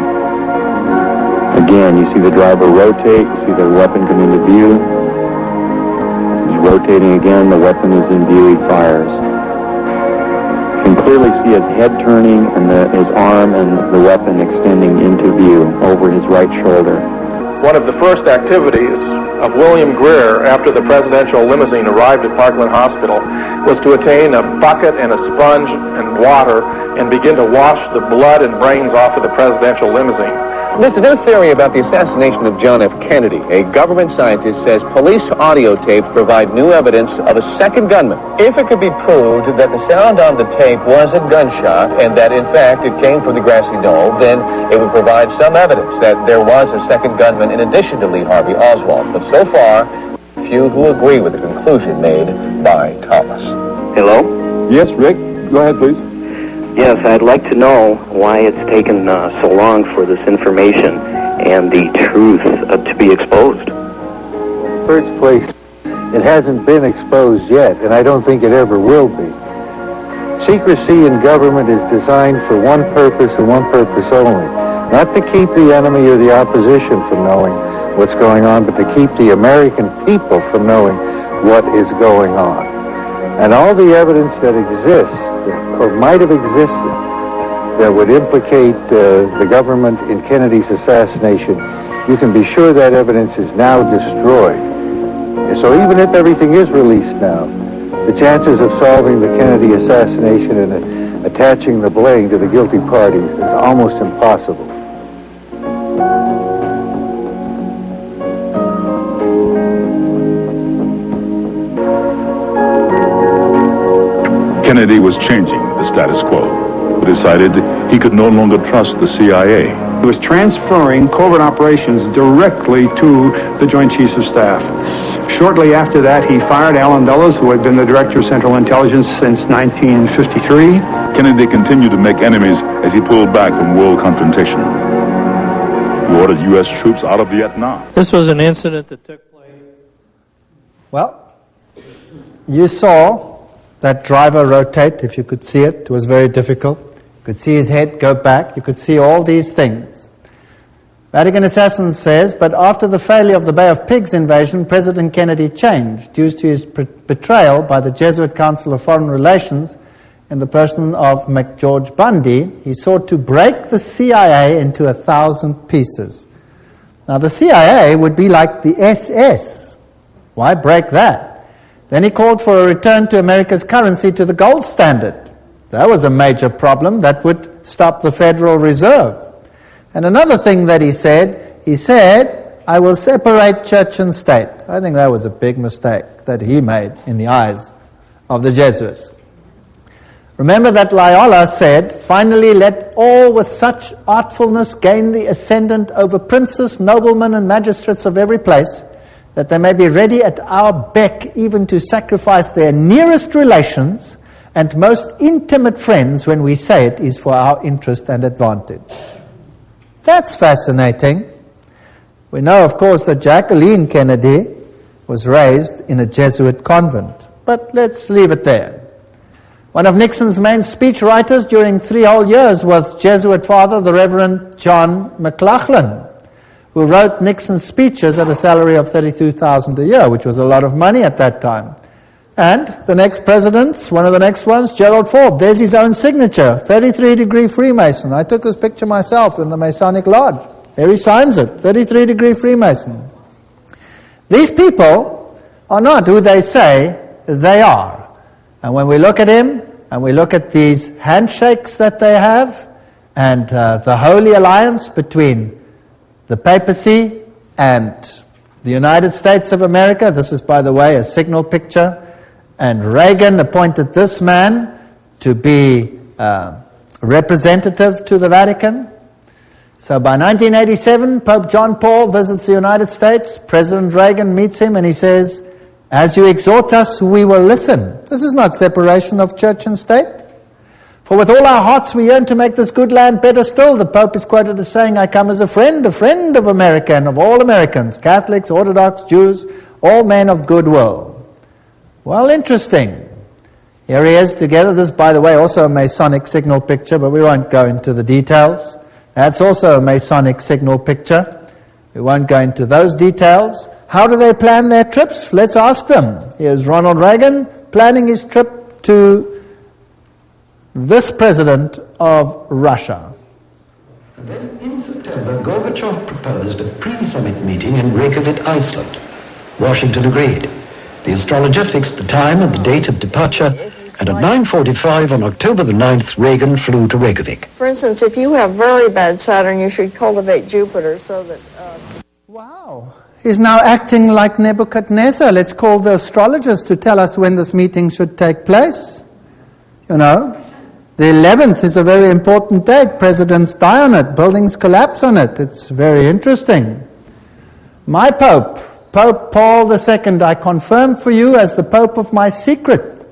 Again, you see the driver rotate. You see the weapon come into view. He's rotating again. The weapon is in view. He fires. You can clearly see his head turning and his arm and the weapon extending into view over his right shoulder. One of the first activities of William Greer after the presidential limousine arrived at Parkland Hospital was to attain a bucket and a sponge and water and begin to wash the blood and brains off of the presidential limousine. There's a new theory about the assassination of John F. Kennedy. A government scientist says police audio tapes provide new evidence of a second gunman. If it could be proved that the sound on the tape was a gunshot and that, in fact, it came from the grassy knoll, then it would provide some evidence that there was a second gunman in addition to Lee Harvey Oswald. But so far, few who agree with the conclusion made by Thomas. Hello? Yes, Rick. Go ahead, please. Yes, I'd like to know why it's taken so long for this information and the truth to be exposed. First place, it hasn't been exposed yet, and I don't think it ever will be. Secrecy in government is designed for one purpose and one purpose only. Not to keep the enemy or the opposition from knowing what's going on, but to keep the American people from knowing what is going on. And all the evidence that exists, or might have existed, that would implicate the government in Kennedy's assassination, you can be sure that evidence is now destroyed. So even if everything is released now, the chances of solving the Kennedy assassination and attaching the blame to the guilty parties is almost impossible. Kennedy was changing the status quo. He decided he could no longer trust the CIA. He was transferring covert operations directly to the Joint Chiefs of Staff. Shortly after that, he fired Alan Dulles, who had been the Director of Central Intelligence since 1953. Kennedy continued to make enemies as he pulled back from world confrontation. He ordered U.S. troops out of Vietnam. This was an incident that took place. Well, you saw that driver rotate, if you could see it. It was very difficult. You could see his head go back. You could see all these things. Vatican Assassin says, but after the failure of the Bay of Pigs invasion, President Kennedy changed due to his betrayal by the Jesuit Council of Foreign Relations in the person of McGeorge Bundy. He sought to break the CIA into 1,000 pieces. Now, the CIA would be like the SS. Why break that? Then he called for a return to America's currency to the gold standard. That was a major problem that would stop the Federal Reserve. And another thing that he said, I will separate church and state. I think that was a big mistake that he made in the eyes of the Jesuits. Remember that Loyola said, finally let all with such artfulness gain the ascendant over princes, noblemen, and magistrates of every place, that they may be ready at our beck even to sacrifice their nearest relations and most intimate friends when we say it is for our interest and advantage. That's fascinating. We know, of course, that Jacqueline Kennedy was raised in a Jesuit convent, but let's leave it there. One of Nixon's main speechwriters during 3 whole years was Jesuit father, the Reverend John McLaughlin, who wrote Nixon's speeches at a salary of $32,000 a year, which was a lot of money at that time. And the next president, one of the next ones, Gerald Ford, there's his own signature, 33-degree Freemason. I took this picture myself in the Masonic Lodge. There he signs it, 33-degree Freemason. These people are not who they say they are. And when we look at him, and we look at these handshakes that they have, and the holy alliance between the papacy and the United States of America, this is, by the way, a signal picture, and Reagan appointed this man to be representative to the Vatican. So by 1987, Pope John Paul visits the United States. President Reagan meets him and he says, As you exhort us, we will listen. This is not separation of church and state. For with all our hearts we yearn to make this good land better still. The Pope is quoted as saying, I come as a friend of America and of all Americans, Catholics, Orthodox, Jews, all men of goodwill. Well, interesting. Here he is together. This, by the way, also a Masonic signal picture, but we won't go into the details. That's also a Masonic signal picture. We won't go into those details. How do they plan their trips? Let's ask them. Here's Ronald Reagan planning his trip to this president of Russia. And then in September, Gorbachev proposed a pre-summit meeting in Reykjavik, Iceland. Washington agreed. The astrologer fixed the time and the date of departure, and at 9:45 on October the 9th, Reagan flew to Reykjavik. For instance, if you have very bad Saturn, you should cultivate Jupiter so that... Wow. He's now acting like Nebuchadnezzar. Let's call the astrologers to tell us when this meeting should take place. You know, the 11th is a very important date. Presidents die on it. Buildings collapse on it. It's very interesting. My Pope, Pope Paul II, I confirm for you as the Pope of my secret,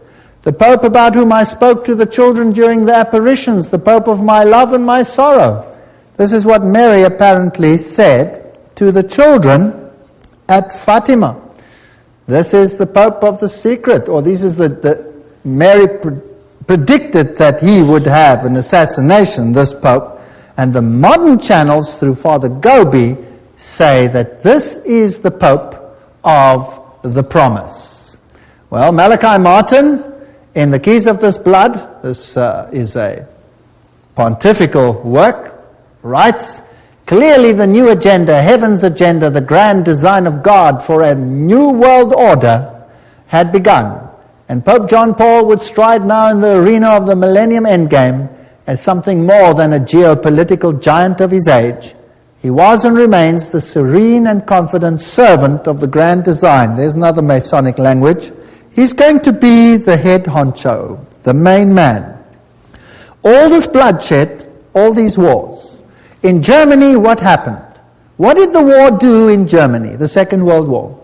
the Pope about whom I spoke to the children during the apparitions, the Pope of my love and my sorrow. This is what Mary apparently said to the children at Fatima. This is the Pope of the secret, or this is the Mary predicted that he would have an assassination, this Pope, and the modern channels through Father Gobi say that this is the Pope of the promise. Well, Malachi Martin, in The Keys of This Blood, this is a pontifical work, writes, clearly the new agenda, heaven's agenda, the grand design of God for a new world order had begun. And Pope John Paul would stride now in the arena of the Millennium Endgame as something more than a geopolitical giant of his age. He was and remains the serene and confident servant of the grand design. There's another Masonic language. He's going to be the head honcho, the main man. All this bloodshed, all these wars. In Germany, what happened? What did the war do in Germany, the Second World War?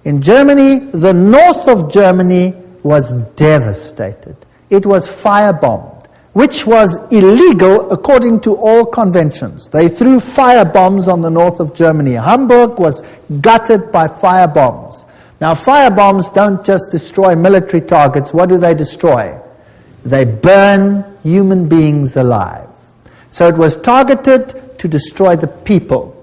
In Germany, the north of Germany was devastated. It was firebombed, which was illegal according to all conventions. They threw firebombs on the north of Germany. Hamburg was gutted by firebombs. Now, firebombs don't just destroy military targets. What do they destroy? They burn human beings alive. So it was targeted to destroy the people.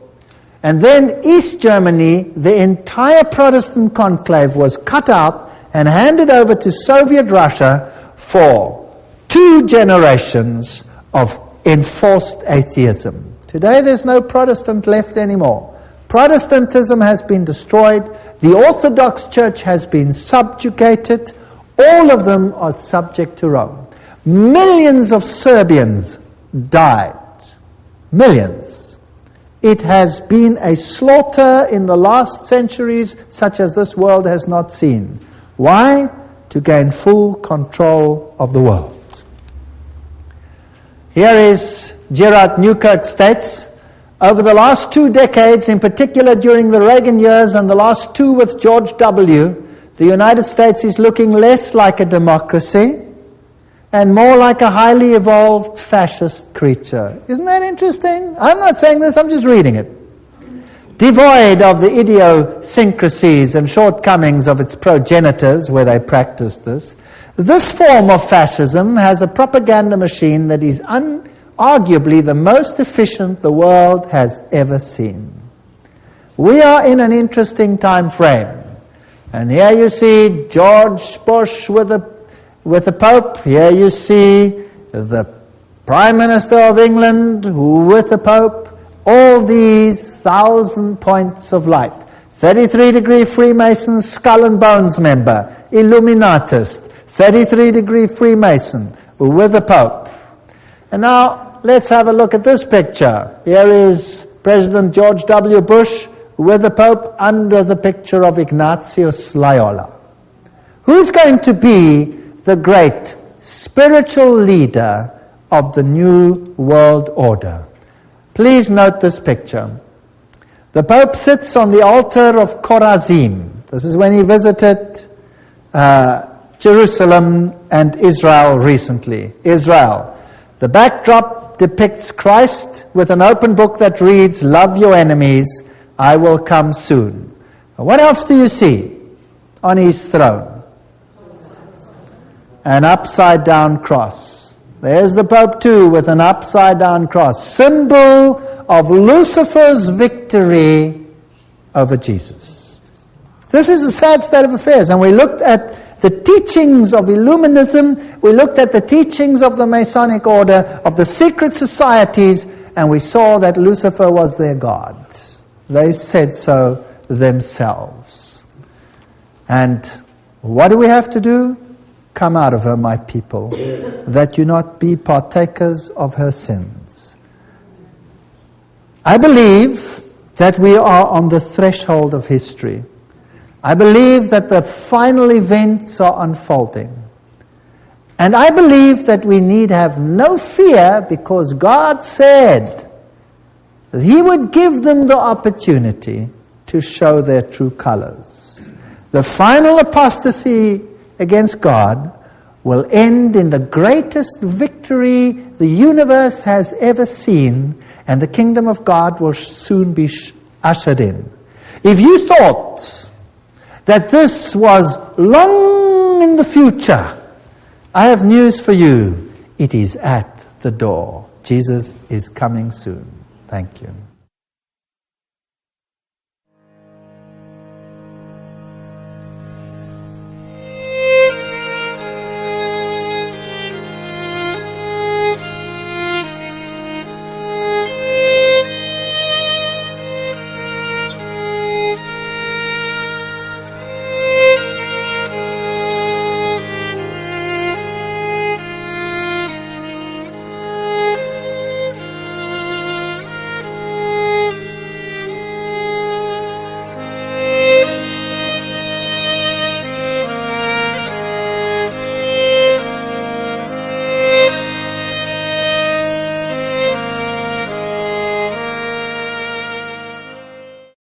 And then East Germany, the entire Protestant conclave was cut out and handed over to Soviet Russia for 2 generations of enforced atheism. Today there's no Protestant left anymore. Protestantism has been destroyed. The Orthodox Church has been subjugated. All of them are subject to Rome. Millions of Serbians died. Millions. It has been a slaughter in the last centuries such as this world has not seen. Why? To gain full control of the world. Here is Gerard Newkirk states, over the last 2 decades, in particular during the Reagan years and the last 2 with George W., the United States is looking less like a democracy and more like a highly evolved fascist creature. Isn't that interesting? I'm not saying this, I'm just reading it. Devoid of the idiosyncrasies and shortcomings of its progenitors where they practiced this, this form of fascism has a propaganda machine that is arguably the most efficient the world has ever seen. We are in an interesting time frame. And here you see George Bush with the Pope. Here you see the Prime Minister of England with the Pope. All these 1,000 points of light. 33-degree Freemason, skull and bones member, Illuminatist. 33-degree Freemason with the Pope. And now let's have a look at this picture. Here is President George W. Bush with the Pope under the picture of Ignatius Loyola. Who's going to be the great spiritual leader of the new world order? Please note this picture. The Pope sits on the altar of Chorazim. This is when he visited Jerusalem and Israel recently. Israel. The backdrop depicts Christ with an open book that reads, "Love your enemies, I will come soon." What else do you see on his throne? An upside-down cross. There's the Pope too with an upside-down cross. Symbol of Lucifer's victory over Jesus. This is a sad state of affairs, and we looked at the teachings of Illuminism, we looked at the teachings of the Masonic order, of the secret societies, and we saw that Lucifer was their god. They said so themselves. And what do we have to do? Come out of her, my people, that you not be partakers of her sins. I believe that we are on the threshold of history. I believe that the final events are unfolding. And I believe that we need have no fear, because God said that He would give them the opportunity to show their true colors. The final apostasy against God will end in the greatest victory the universe has ever seen, and the kingdom of God will soon be ushered in. If you thought that this was long in the future, I have news for you. It is at the door. Jesus is coming soon. Thank you.